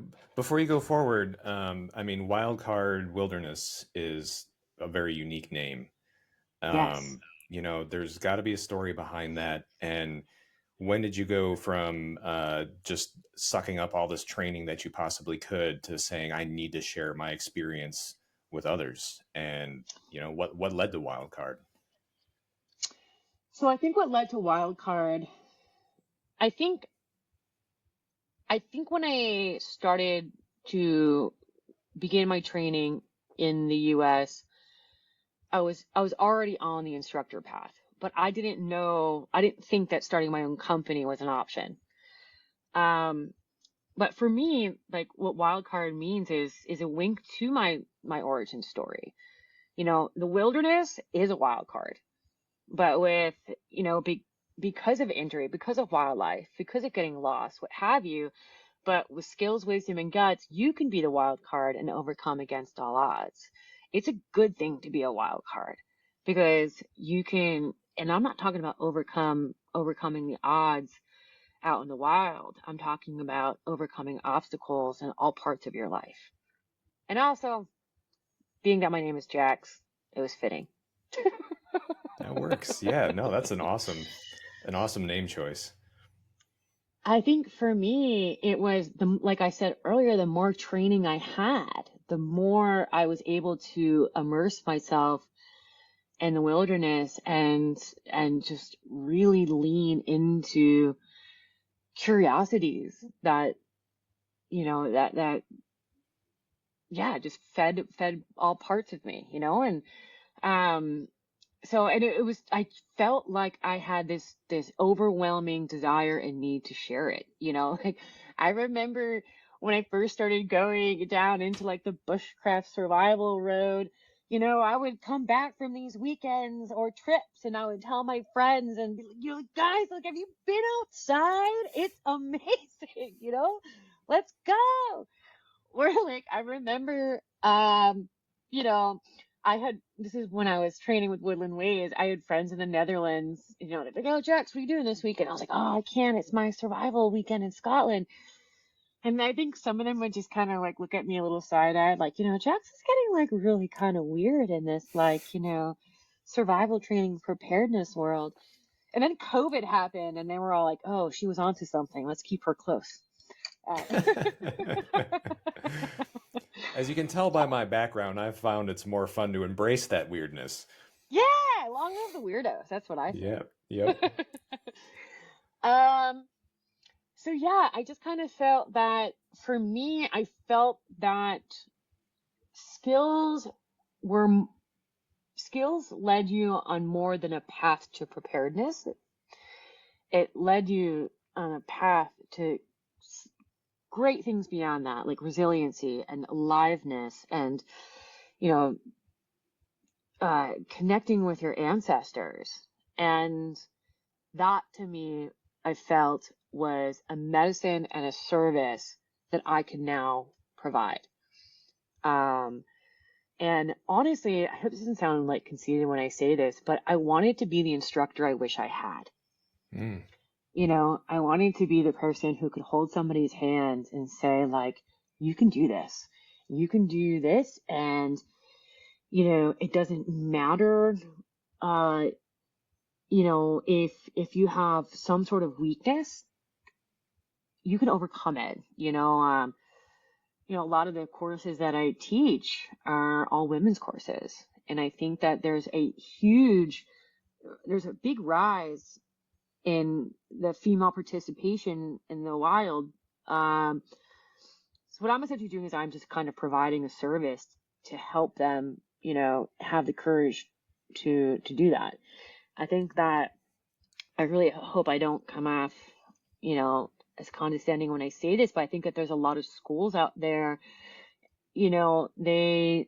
you go forward, I mean, Wildcard Wilderness is a very unique name. Yes. There's got to be a story behind that. And when did you go from just sucking up all this training that you possibly could to saying, I need to share my experience with others? And, what led to Wildcard? So I think what led to Wildcard, I think when I started to begin my training in the US, I was already on the instructor path, but I didn't think that starting my own company was an option. But for me, like, what Wildcard means is a wink to my origin story. The wilderness is a wild card, but with, because of injury, because of wildlife, because of getting lost, what have you, but with skills, wisdom, and guts, you can be the wild card and overcome against all odds. It's a good thing to be a wild card, because you can, and I'm not talking about overcoming the odds out in the wild. I'm talking about overcoming obstacles in all parts of your life. And also, being that my name is Jax, it was fitting. That works. Yeah, no, that's an awesome name choice. I think for me, it was like I said earlier, the more training I had, the more I was able to immerse myself in the wilderness and just really lean into curiosities that, yeah, just fed all parts of me, and, so, and I felt like I had this overwhelming desire and need to share it, like, I remember when I first started going down into like the Bushcraft survival road, I would come back from these weekends or trips, and I would tell my friends and be like, guys, like, have you been outside? It's amazing, let's go. Or like, I remember, this is when I was training with Woodland Ways. I had friends in the Netherlands, they're like, oh, Jax, what are you doing this weekend? I was like, oh, I can't. It's my survival weekend in Scotland. And I think some of them would just kind of like look at me a little side-eyed, like, Jax is getting like really kind of weird in this, like, survival training preparedness world. And then COVID happened, and they were all like, oh, she was onto something. Let's keep her close. As you can tell by my background, I've found it's more fun to embrace that weirdness. Yeah, long live the weirdos. That's what I think. Yep. um, So yeah, I just kind of felt that for me, I felt that skills were skills led you on more than a path to preparedness. It led you on a path to great things beyond that, like resiliency and aliveness and, you know, connecting with your ancestors. And that to me, I felt was a medicine and a service that I can now provide. And honestly, I hope this doesn't sound like conceited when I say this, but I wanted to be the instructor I wish I had. Mm. I wanted to be the person who could hold somebody's hand and say, like, you can do this. You can do this. And, it doesn't matter, if you have some sort of weakness, you can overcome it. A lot of the courses that I teach are all women's courses. And I think that there's a big rise in the female participation in the wild. So what I'm essentially doing is I'm just kind of providing a service to help them, have the courage to do that. I think that I really hope I don't come off, as condescending when I say this, but I think that there's a lot of schools out there, they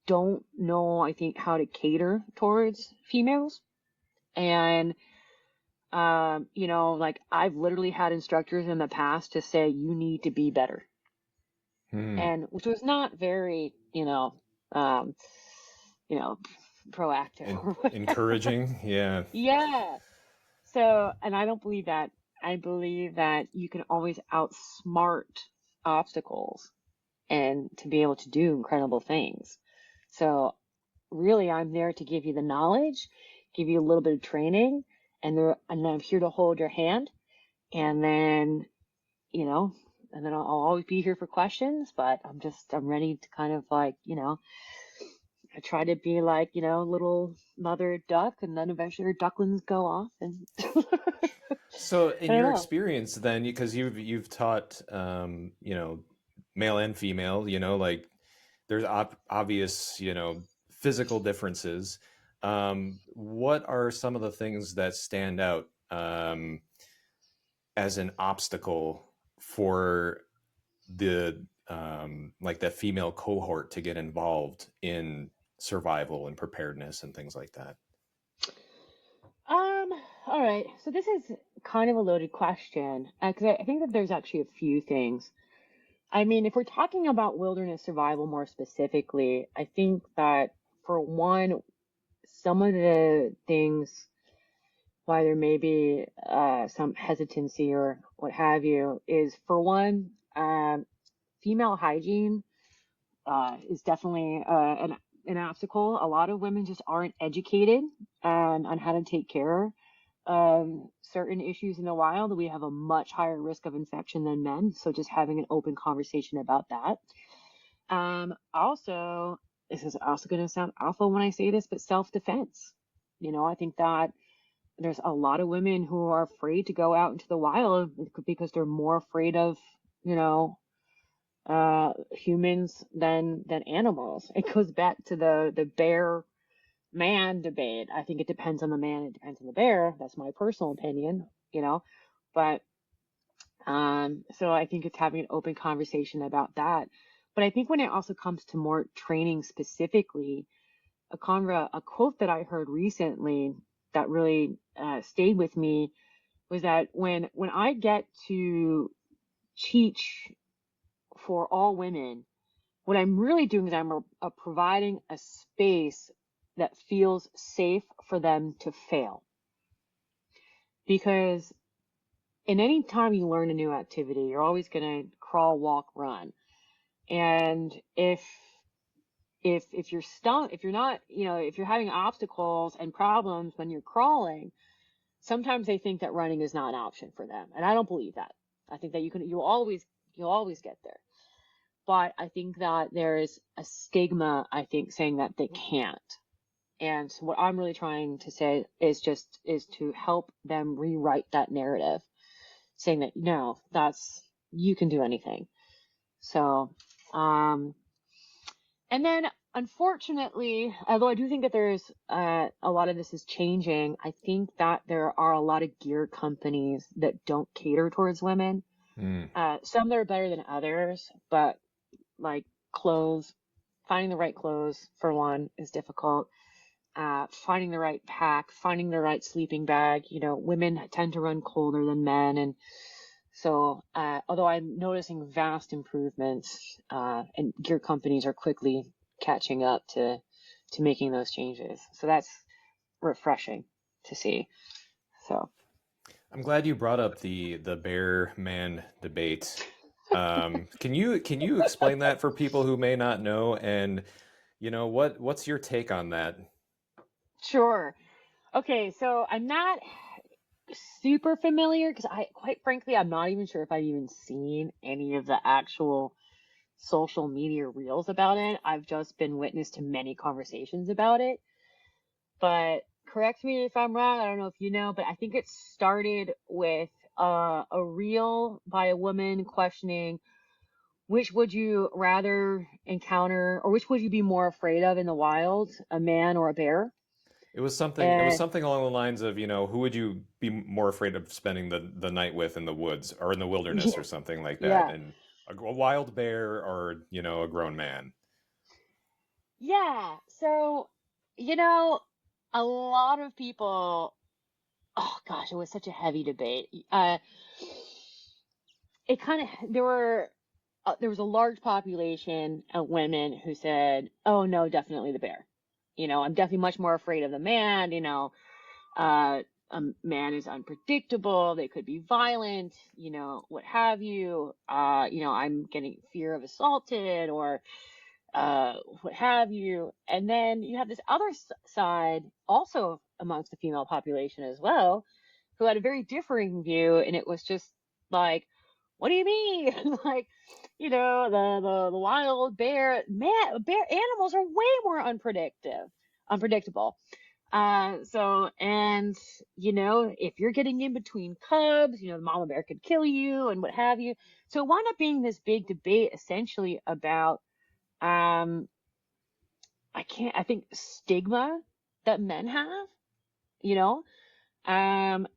don't know, I think, how to cater towards females. And, like I've literally had instructors in the past to say, you need to be better. And which was not very, proactive. Encouraging. Yeah. Yeah. So, and I don't believe that. I believe that you can always outsmart obstacles and to be able to do incredible things. So really, I'm there to give you the knowledge, give you a little bit of training, and I'm here to hold your hand. And then, I'll always be here for questions, but I'm ready to kind of like, I try to be like, little mother duck, and then eventually her ducklings go off. And so in I don't your know. experience then, because you've taught, male and female, like there's obvious, physical differences. What are some of the things that stand out as an obstacle for the like that female cohort to get involved in survival and preparedness and things like that? All right. So this is kind of a loaded question because I think that there's actually a few things. I mean, if we're talking about wilderness survival more specifically, I think that for one, some of the things why there may be some hesitancy or what have you is for one, female hygiene is definitely an obstacle. A lot of women just aren't educated on how to take care of certain issues in the wild. We have a much higher risk of infection than men. So just having an open conversation about that. Also, this is also going to sound awful when I say this, but self-defense. I think that there's a lot of women who are afraid to go out into the wild because they're more afraid of, humans than animals. It goes back to the bear man debate. I think it depends on the man, it depends on the bear. That's my personal opinion, but so I think it's having an open conversation about that. But I think when it also comes to more training specifically, a quote that I heard recently that really stayed with me was that when I get to teach for all women, what I'm really doing is I'm providing a space that feels safe for them to fail. Because in any time you learn a new activity, you're always going to crawl, walk, run. And if you're stuck, if you're not, if you're having obstacles and problems when you're crawling, sometimes they think that running is not an option for them. And I don't believe that. I think that you'll always get there. But I think that there is a stigma, I think, saying that they can't. And what I'm really trying to say is to help them rewrite that narrative saying that, no, you can do anything. So, and then unfortunately, although I do think that there's a lot of this is changing, I think that there are a lot of gear companies that don't cater towards women. Some that are better than others, but like clothes, finding the right clothes for one is difficult. Finding the right pack, finding the right sleeping bag. Women tend to run colder than men, and so although I'm noticing vast improvements, and gear companies are quickly catching up to making those changes. So that's refreshing to see. So I'm glad you brought up the bear man debate. Can you explain that for people who may not know? And what's your take on that? sure. Okay, so I'm not super familiar because quite frankly, I'm not even sure if I've even seen any of the actual social media reels about it. I've just been witness to many conversations about it. But correct me if I'm wrong. I don't know if you know, but I think it started with a reel by a woman questioning which would you rather encounter, or which would you be more afraid of in the wild, a man or a bear? It was something. It was And something along the lines of, who would you be more afraid of spending the night with in the woods or in the wilderness yeah, or something like that? yeah, And a wild bear or a grown man. yeah. So, you know, a lot of people, oh gosh, it was such a heavy debate. It kind of, there was a large population of women who said, oh no, definitely the bear. I'm definitely much more afraid of the man. A man is unpredictable. They could be violent, what have you. I'm getting fear of assaulted or what have you. And then you have this other side also amongst the female population as well, who had a very differing view. And it was just like, what do you mean? Like, the wild bear, bear animals are way more unpredictable. And if you're getting in between cubs, the mama bear could kill you and what have you. So it wound up being this big debate essentially about, I think stigma that men have, you know, um,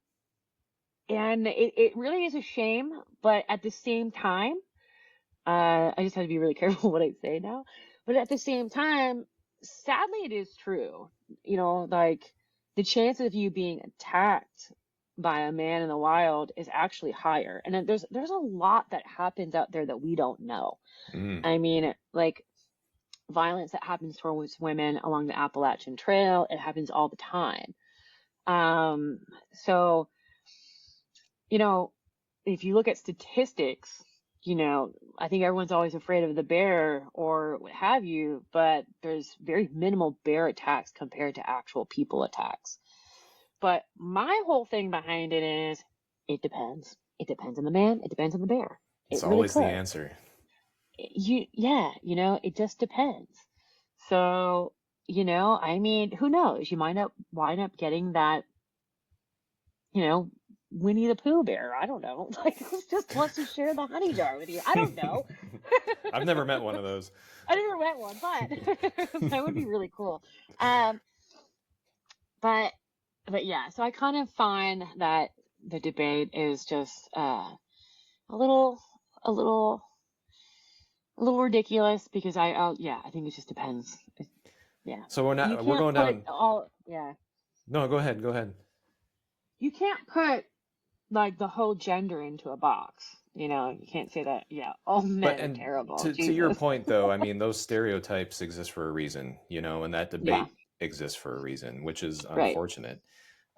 and it really is a shame, but at the same time, I just have to be really careful what I say now, but at the same time, sadly, it is true, like the chances of you being attacked by a man in the wild is actually higher. And then there's a lot that happens out there that we don't know. Mm. I mean, like violence that happens towards women along the Appalachian Trail, it happens all the time. So, if you look at statistics, I think everyone's always afraid of the bear or what have you, but there's very minimal bear attacks compared to actual people attacks. But my whole thing behind it is, it depends. It depends on the man. It depends on the bear. It's It really always the could. answer. It just depends. So, I mean, who knows? You might wind up getting that, Winnie the Pooh bear. I don't know. Like, who just wants to share the honey jar with you? I don't know. I've never met one of those. I never met one, but that would be really cool. Um, but yeah, so I kind of find that the debate is just a little ridiculous because I think it just depends. Yeah. So we're You not. We're can't going put down. yeah. No, go ahead. Go ahead. You can't put like the whole gender into a box. You can't say that, yeah, all But men are and terrible. to your Jesus. point though, I mean those stereotypes exist for a reason, and that Yeah, debate exists for a reason, which is right. unfortunate.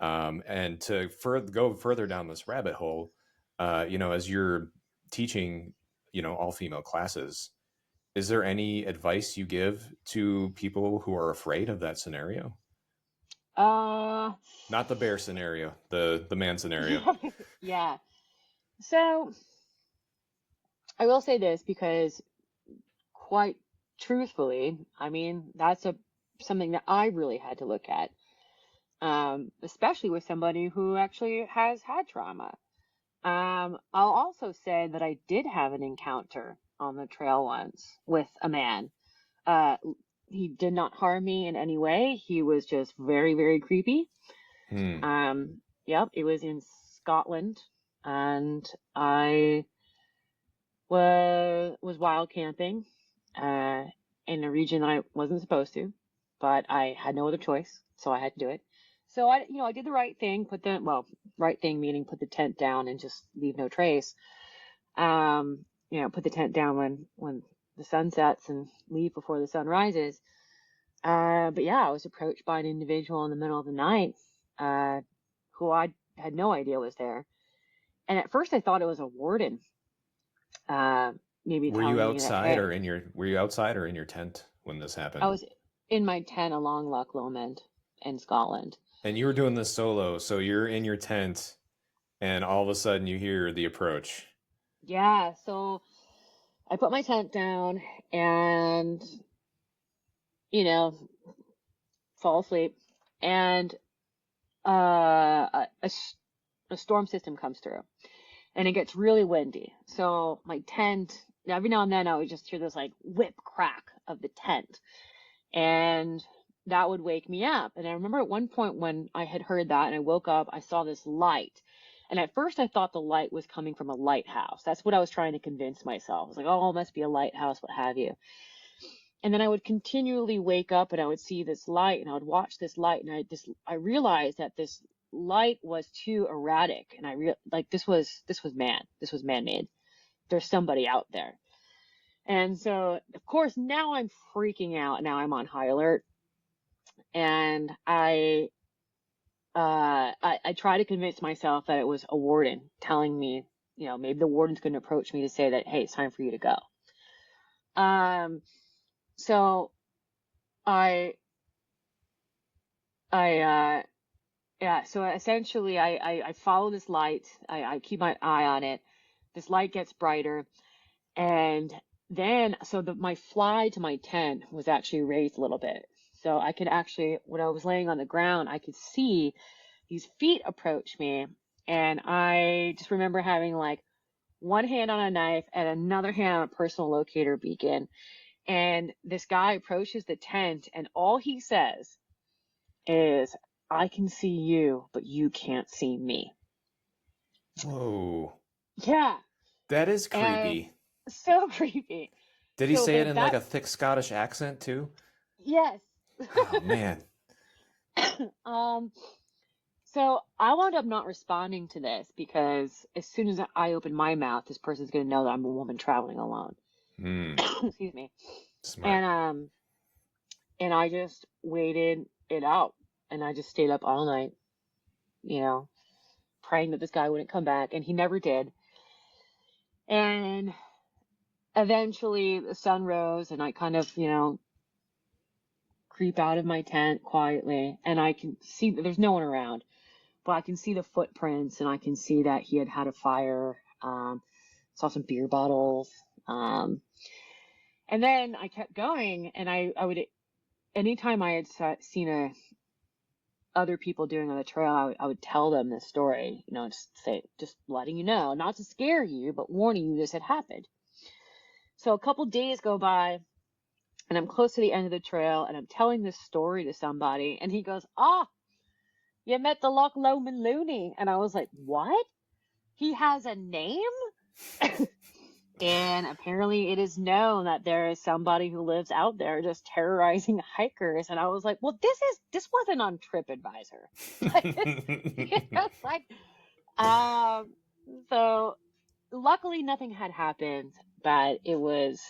And to go further down this rabbit hole, as you're teaching, all female classes, is there any advice you give to people who are afraid of that scenario? Uh, Not the bear scenario, the man scenario. yeah, yeah. So I will say this because quite truthfully, I mean, that's something that I really had to look at, especially with somebody who actually has had trauma. I'll also say that I did have an encounter on the trail once with a man. Uh, he did not harm me in any way. He was just very, very creepy. Hmm. Yep, it was in Scotland, and I was wild camping, in a region that I wasn't supposed to, but I had no other choice, so I had to do it. So I did the right thing, right thing meaning put the tent down and just leave no trace. Put the tent down when the sun sets and leave before the sun rises. But yeah, I was approached by an individual in the middle of the night, who I had no idea was there. And at first I thought it was a warden, maybe Were you telling me that, outside hey, or in your tent when this I happened? was in my tent along Loch Lomond in Scotland. And you were doing this solo, so you're in your tent and all of a sudden you hear the approach. Yeah, so I put my tent down and, you know, fall asleep. And a storm system comes through and it gets really windy. So my tent, every now and then I would just hear this like whip crack of the tent. And that would wake me up. And I remember at one point when I had heard that and I woke up, I saw this light. And at first I thought the light was coming from a lighthouse. That's what I was trying to convince myself. I was like, oh, it must be a lighthouse, what have you. And then I would continually wake up and I would see this light and I would watch this light and I realized that this light was too erratic. And this was man-made. There's somebody out there. And so, of course, now I'm freaking out. Now I'm on high alert. And I try to convince myself that it was a warden telling me, maybe the warden's going to approach me to say that, hey, it's time for you to go. So I, yeah, so essentially I follow this light. I keep my eye on it. This light gets brighter. And then, my fly to my tent was actually raised a little bit. So I could actually, when I was laying on the ground, I could see these feet approach me. And I just remember having like one hand on a knife and another hand on a personal locator beacon. And this guy approaches the tent and all he says is, I can see you, but you can't see me. Whoa. Yeah. That is And creepy. so creepy. Did he So say it that, in like a thick Scottish accent too? yes. Oh man. So I wound up not responding to this because as soon as I open my mouth, this person's going to know that I'm a woman traveling alone. Excuse me. Smart. And I just waited it out and I just stayed up all night, praying that this guy wouldn't come back, and he never did. And eventually the sun rose and I kind of, creep out of my tent quietly and I can see that there's no one around. But I can see the footprints and I can see that he had had a fire. Saw some beer bottles. And then I kept going and I would, anytime I had seen other people doing on the trail, I would tell them this story, just letting you know, not to scare you, but warning you this had happened. So a couple days go by and I'm close to the end of the trail and I'm telling this story to somebody and he goes, you met the Loch Lomond Looney. And I was like, what? He has a name? And apparently it is known that there is somebody who lives out there just terrorizing hikers. And I was like, well, this wasn't on TripAdvisor. So luckily nothing had happened, but it was,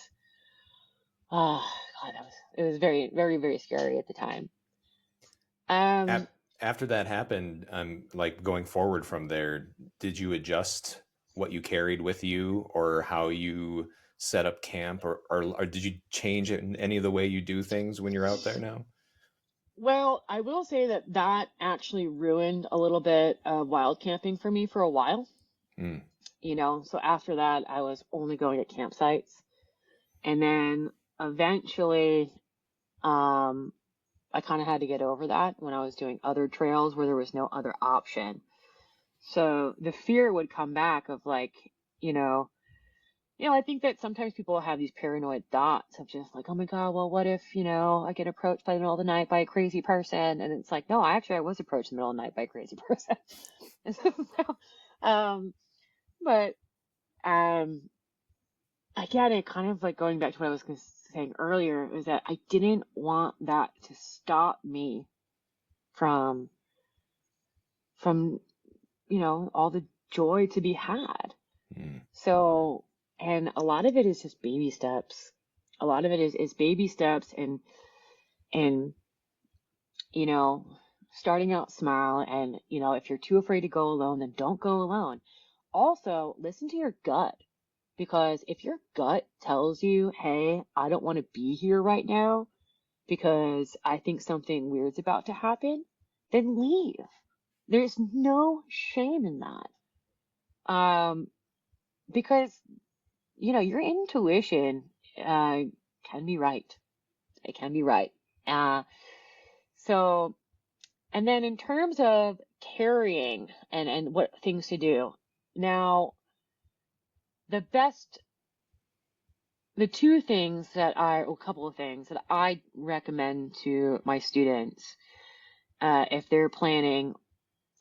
oh God, it was very, very, very scary at the time. After that happened, like going forward from there, did you adjust what you carried with you or how you set up camp or did you change it in any of the way you do things when you're out there now? Well, I will say that actually ruined a little bit of wild camping for me for a while. So after that, I was only going at campsites. And then eventually, I kind of had to get over that when I was doing other trails where there was no other option. So the fear would come back of like, you know, I think that sometimes people have these paranoid thoughts of just like, oh my God, well, what if, I get approached by the middle of the night by a crazy person? And it's like, no, I was approached in the middle of the night by a crazy person. But again, it kind of like going back to what I was saying earlier is that I didn't want that to stop me from, all the joy to be had. So, and a lot of it is just baby steps. A lot of it is baby steps and, starting out small. And, if you're too afraid to go alone, then don't go alone. Also, listen to your gut, because if your gut tells you, hey, I don't want to be here right now because I think something weird's about to happen, then leave. There's no shame in that. Because, your intuition can be right. It can be right. So, and then in terms of carrying and what things to do, now, a couple of things that I recommend to my students, if they're planning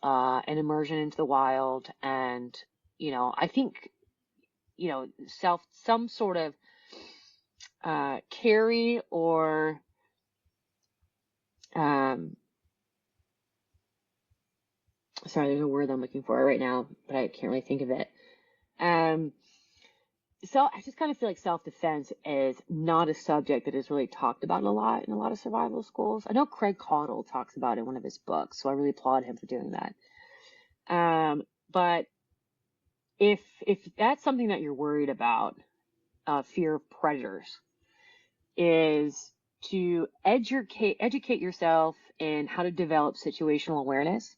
an immersion into the wild, and, I think, some sort of carry or sorry, there's a word I'm looking for right now, but I can't really think of it. So I just kind of feel like self-defense is not a subject that is really talked about a lot in a lot of survival schools. I know Craig Caudle talks about it in one of his books, so I really applaud him for doing that. But if that's something that you're worried about, fear of predators, is to educate yourself in how to develop situational awareness.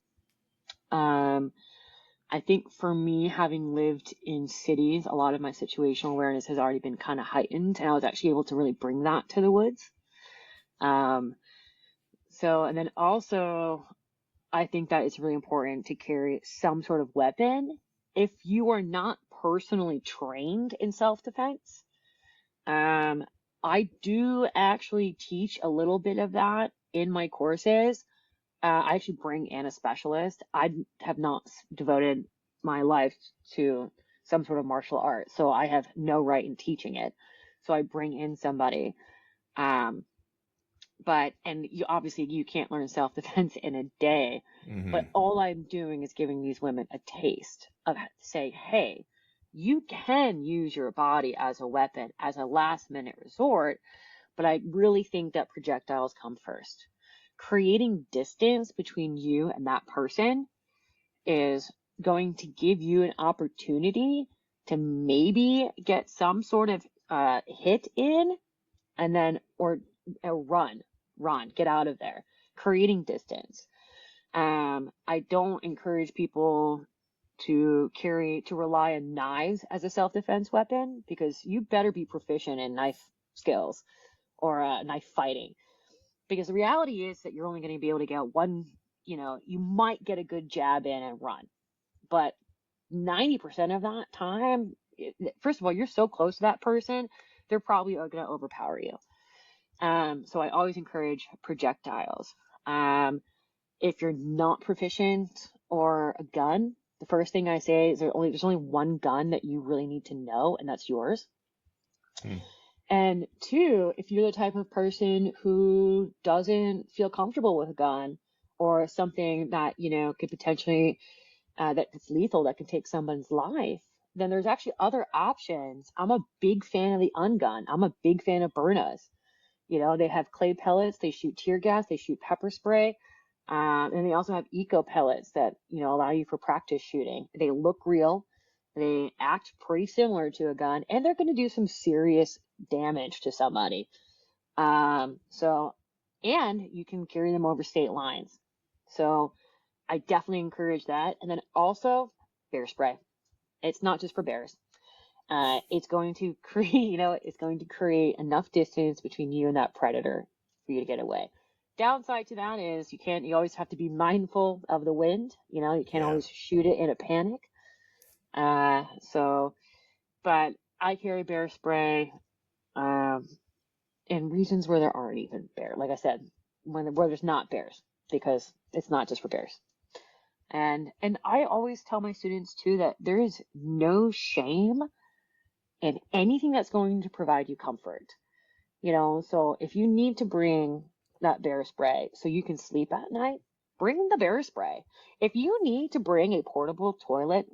I think for me, having lived in cities, a lot of my situational awareness has already been kind of heightened, and I was actually able to really bring that to the woods. And then also, I think that it's really important to carry some sort of weapon if you are not personally trained in self-defense. I do actually teach a little bit of that in my courses. I actually bring in a specialist. I have not devoted my life to some sort of martial art, so I have no right in teaching it. So I bring in somebody. And you can't learn self-defense in a day, but all I'm doing is giving these women a taste of say, hey, you can use your body as a weapon, as a last minute resort, but I really think that projectiles come first. Creating distance between you and that person is going to give you an opportunity to maybe get some sort of hit in, and then or run, get out of there. Creating distance. I don't encourage people to rely on knives as a self-defense weapon, because you better be proficient in knife skills or knife fighting. Because the reality is that you're only going to be able to get one, you might get a good jab in and run. But 90% of that time, first of all, you're so close to that person, they're probably going to overpower you. So I always encourage projectiles. If you're not proficient or a gun, the first thing I say is there's only one gun that you really need to know, and that's yours. And two, if you're the type of person who doesn't feel comfortable with a gun or something that, could potentially, that's lethal, that can take someone's life, then there's actually other options. I'm a big fan of the ungun. I'm a big fan of Byrnas. They have clay pellets, they shoot tear gas, they shoot pepper spray. And they also have eco pellets that, allow you for practice shooting. They look real. They act pretty similar to a gun, and they're going to do some serious damage to somebody. And you can carry them over state lines. So I definitely encourage that. And then also bear spray. It's not just for bears. It's going to create, enough distance between you and that predator for you to get away. downside to that is you always have to be mindful of the wind. You know, you can't Yeah. always shoot it in a panic. But I carry bear spray, in regions where there aren't even bears. Like I said, where there's not bears, because it's not just for bears. And I always tell my students too that there is no shame in anything that's going to provide you comfort. You know, so if you need to bring that bear spray so you can sleep at night, bring the bear spray. If you need to bring a portable toilet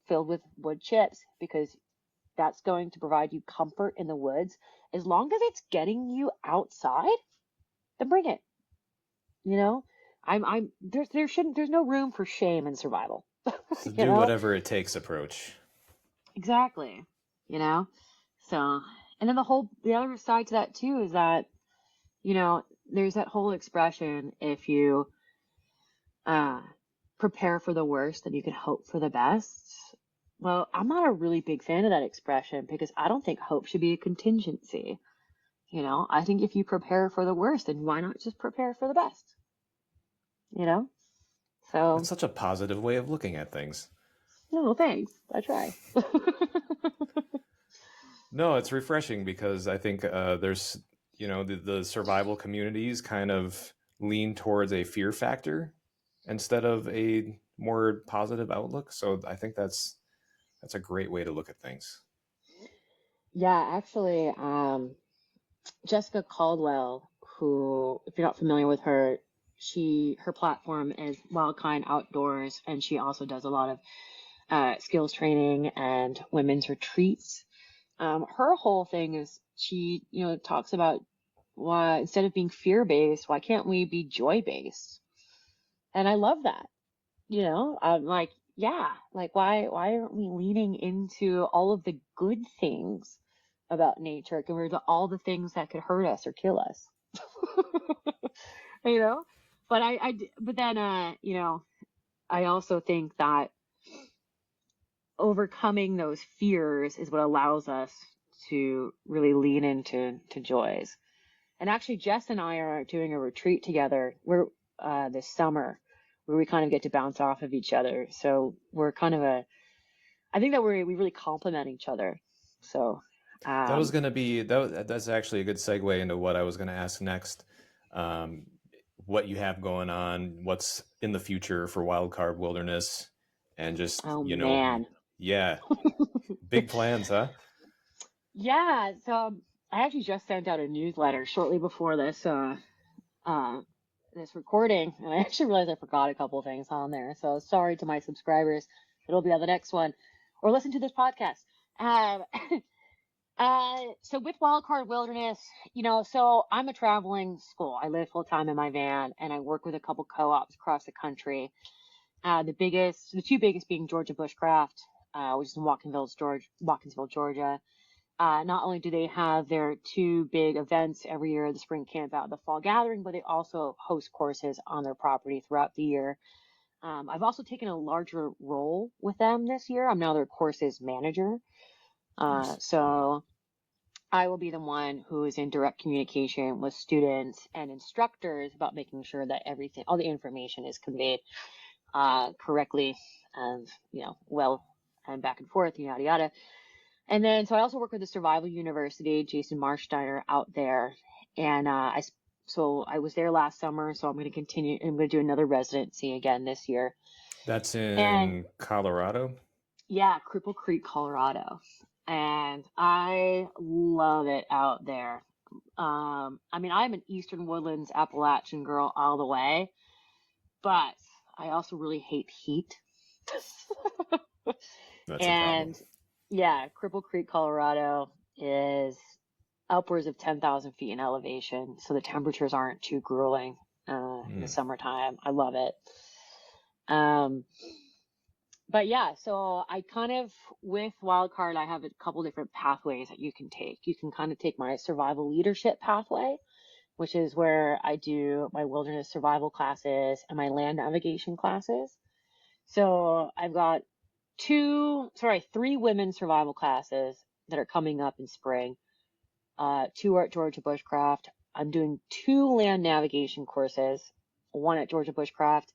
filled with wood chips because that's going to provide you comfort in the woods, as long as it's getting you outside, then bring it. You know, there's no room for shame in survival. So You do know, whatever it takes approach. exactly. You know, so, and then the other side to that too is that, you know, there's that whole expression, if you prepare for the worst, then you can hope for the best. Well, I'm not a really big fan of that expression because I don't think hope should be a contingency. You know, I think if you prepare for the worst, then why not just prepare for the best? You know? That's So, such a positive way of looking at things. no, thanks. I try. No, it's refreshing because I think there's, you know, the survival communities kind of lean towards a fear factor instead of a more positive outlook. So I think that's a great way to look at things. Yeah, actually, Jessica Caldwell, who, if you're not familiar with her, her platform is Wildcard Outdoors, and she also does a lot of skills training and women's retreats. Her whole thing is she, you know, talks about why instead of being fear-based, why can't we be joy-based? And I love that. You know, I'm like, yeah, like why aren't we leaning into all of the good things about nature compared to all the things that could hurt us or kill us? You know, but then, you know, I also think that overcoming those fears is what allows us to really lean into joys. And actually, Jess and I are doing a retreat together. We're this summer where we kind of get to bounce off of each other. So we're kind of I think that we really complement each other. So That was going to be that's actually a good segue into what I was going to ask next. Um, what you have going on, what's in the future for Wildcard Wilderness, and just, oh you know, man, yeah, big plans, huh? yeah. So I actually just sent out a newsletter shortly before uh, this recording, and I actually realized I forgot a couple of things on there. So sorry to my subscribers. It'll be on the next one, or listen to this podcast. Um, so with Wildcard Wilderness, you know, so I'm a traveling school. I live full time in my van, and I work with a couple co-ops across the country. The two biggest being Georgia Bushcraft, which is in Watkinsville, Georgia. Not only do they have their two big events every year, the spring camp out and the fall gathering, but they also host courses on their property throughout the year. I've also taken a larger role with them this year. I'm now their courses manager. Nice. So I will be the one who is in direct communication with students and instructors about making sure that all the information is conveyed correctly and, you know, well, and back and forth, yada, yada. And then, so I also work with the Survival University, Jason Marsteiner out there. And so I was there last summer, so I'm going to continue. I'm going to do another residency again this year. That's And in Colorado. yeah, Cripple Creek, Colorado. And I love it out there. I mean, I'm an Eastern Woodlands Appalachian girl all the way, but I also really hate heat. That's a problem. And yeah, Cripple Creek, Colorado is upwards of 10,000 feet in elevation, so the temperatures aren't too grueling in the summertime. I love it. But yeah, so I kind of, with Wildcard, I have a couple different pathways that you can take. You can kind of take my survival leadership pathway, which is where I do my wilderness survival classes and my land navigation classes. So I've got three women survival classes that are coming up in spring. Two are at Georgia Bushcraft. I'm doing 2 land navigation courses, one at Georgia Bushcraft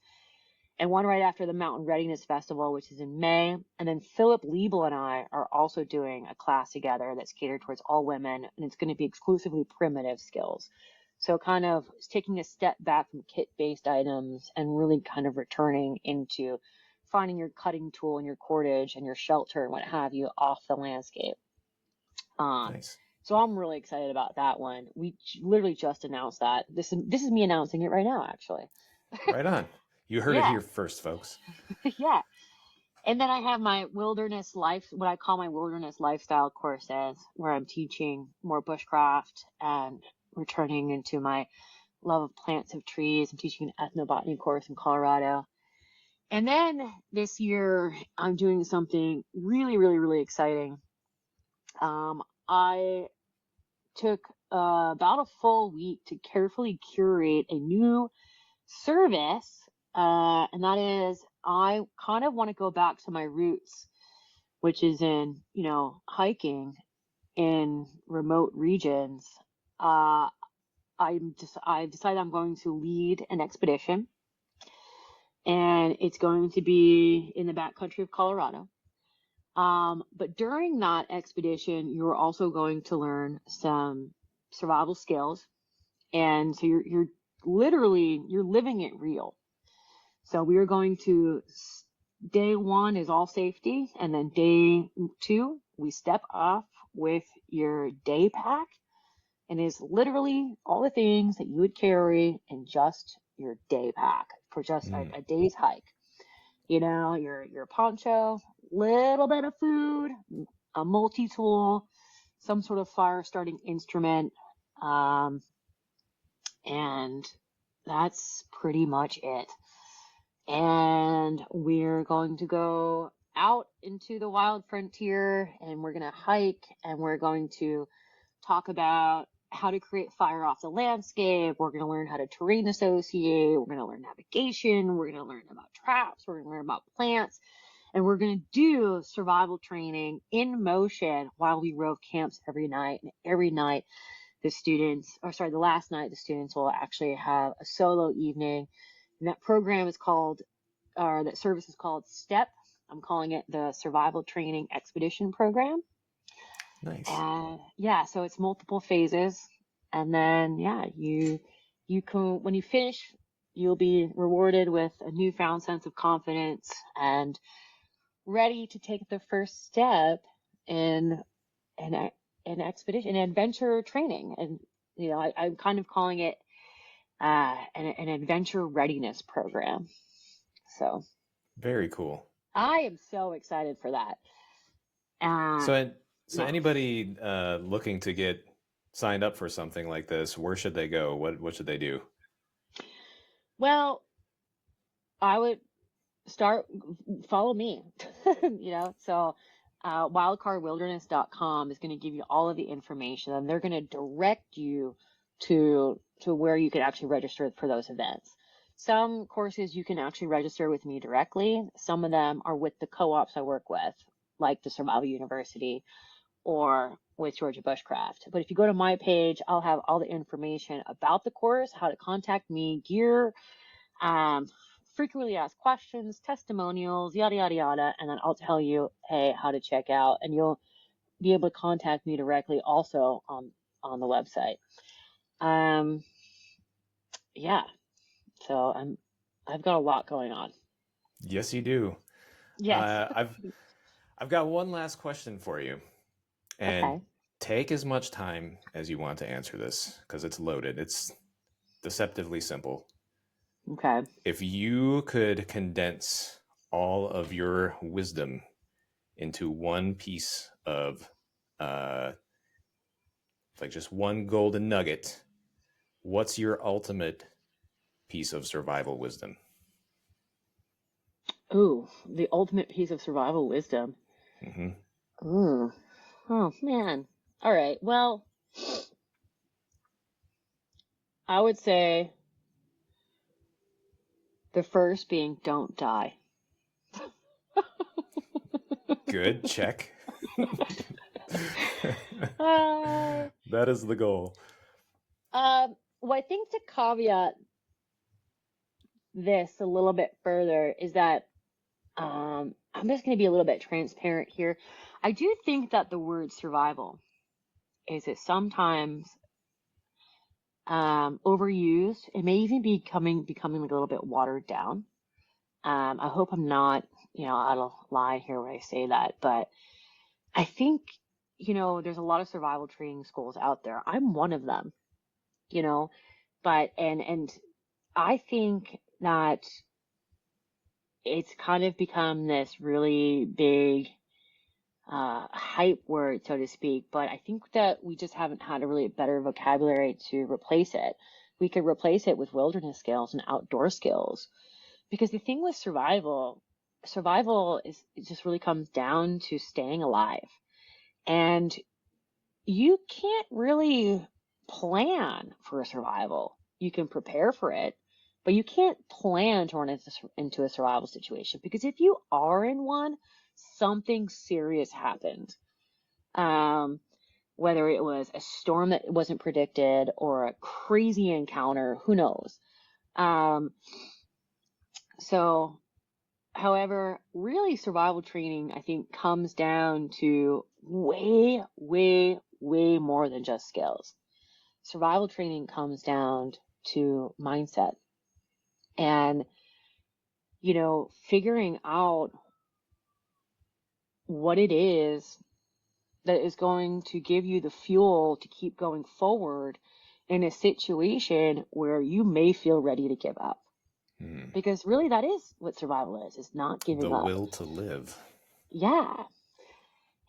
and one right after the Mountain Readiness Festival, which is in May. And then Philip Liebel and I are also doing a class together that's catered towards all women, and it's going to be exclusively primitive skills. So kind of taking a step back from kit-based items and really kind of returning into finding your cutting tool and your cordage and your shelter and what have you off the landscape. Nice. So I'm really excited about that one. We literally just announced that. This is me announcing it right now, actually. Right on. You heard it here first, folks. Yeah. And then I have my wilderness life, what I call my wilderness lifestyle courses, where I'm teaching more bushcraft and returning into my love of plants of trees. I'm teaching an ethnobotany course in Colorado. And then this year, I'm doing something really, really, really exciting. I took about a full week to carefully curate a new service, and that is I kind of want to go back to my roots, which is in, hiking in remote regions. I've decided I'm going to lead an expedition, and it's going to be in the backcountry of Colorado. But during that expedition, you're also going to learn some survival skills, and so you're living it real. So we are going to, day 1 is all safety, and then day 2 we step off with your day pack, and is literally all the things that you would carry in just your day pack for just a day's hike. Your poncho, little bit of food, a multi-tool, some sort of fire starting instrument, and that's pretty much it. And we're going to go out into the wild frontier, and we're going to hike, and we're going to talk about how to create fire off the landscape. We're going to learn how to terrain associate. We're going to learn navigation. We're going to learn about traps. We're going to learn about plants. And we're going to do survival training in motion while we rove camps every night. And every night, the last night, the students will actually have a solo evening. And that program is called, or that service is called STEP. I'm calling it the Survival Training Expedition Program. Nice. So it's multiple phases. And then, you can, when you finish, you'll be rewarded with a newfound sense of confidence and ready to take the first step in an expedition, an adventure training. And, I'm kind of calling it an adventure readiness program. So very cool. I am so excited for that. So anybody looking to get signed up for something like this, where should they go? What should they do? Well, I would follow me, so wildcardwilderness.com is going to give you all of the information, and they're going to direct you to where you can actually register for those events. Some courses you can actually register with me directly. Some of them are with the co-ops I work with, like the Survival University or with Georgia Bushcraft. But if you go to my page, I'll have all the information about the course, how to contact me, gear, frequently asked questions, testimonials, yada, yada, yada. And then I'll tell you, hey, how to check out. And you'll be able to contact me directly also on the website. So I've got a lot going on. Yes, you do. Yes. I've got one last question for you. And okay. Take as much time as you want to answer this, because it's loaded. It's deceptively simple. Okay. If you could condense all of your wisdom into one piece of, just one golden nugget, what's your ultimate piece of survival wisdom? Ooh, the ultimate piece of survival wisdom. Mm-hmm. Ooh. Oh, man. All right. Well, I would say the first being don't die. Good. Check. That is the goal. Well, I think to caveat this a little bit further is that I'm just going to be a little bit transparent here. I do think that the word survival is it sometimes overused. It may even be becoming like a little bit watered down. I hope I'm not, out of line here when I say that, but I think, there's a lot of survival training schools out there. I'm one of them, but, and I think that it's kind of become this really big, hype word, so to speak, but I think that we just haven't had a really better vocabulary to replace it. We could replace it with wilderness skills and outdoor skills, because the thing with survival is, it just really comes down to staying alive. And you can't really plan for a survival. You can prepare for it, but you can't plan to run into a survival situation, because if you are in one, something serious happened. Whether it was a storm that wasn't predicted or a crazy encounter, who knows? So, however, really survival training, I think, comes down to way, way, way more than just skills. Survival training comes down to mindset and, figuring out what it is that is going to give you the fuel to keep going forward in a situation where you may feel ready to give up. Because really that is what survival is not giving up. The will to live. Yeah.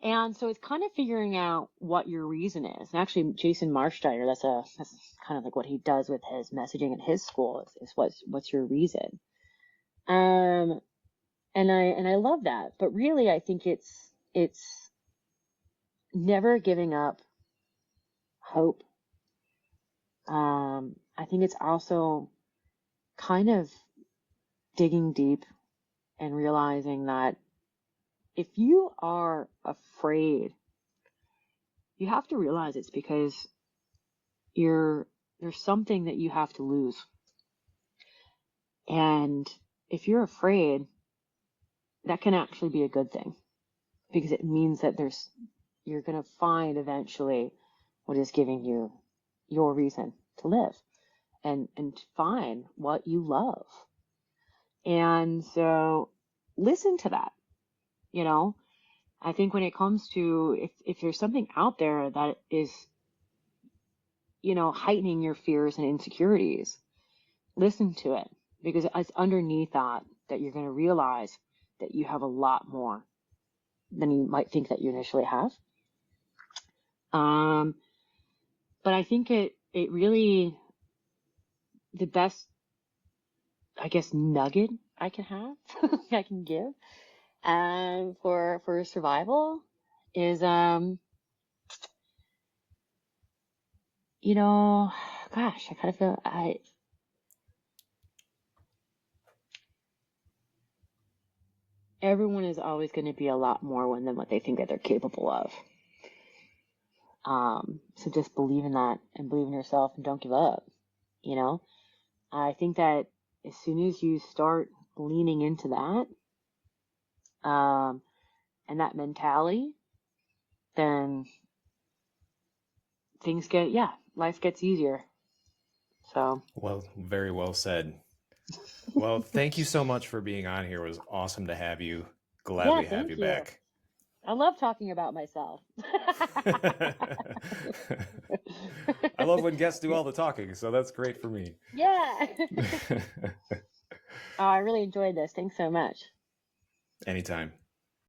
And so it's kind of figuring out what your reason is. And actually, Jason Marsteiner, that's kind of like what he does with his messaging at his school is what's your reason? And I love that. But really, I think it's never giving up hope. I think it's also kind of digging deep and realizing that if you are afraid, you have to realize it's because there's something that you have to lose. And if you're afraid, that can actually be a good thing, because it means that you're going to find eventually what is giving you your reason to live and find what you love. And so listen to that. I think when it comes to if there's something out there that is, heightening your fears and insecurities, listen to it, because it's underneath that you're going to realize that you have a lot more than you might think that you initially have. But I think it really, the best, I guess, nugget I can have, I can give, for survival is, gosh, I kind of feel everyone is always going to be a lot more than what they think that they're capable of. So just believe in that and believe in yourself and don't give up. I think that as soon as you start leaning into that, and that mentality, then life gets easier. So. Well, very well said. Well, thank you so much for being on here. It was awesome to have you. Glad we have you back. I love talking about myself. I love when guests do all the talking, so that's great for me. Yeah. I really enjoyed this. Thanks so much. Anytime.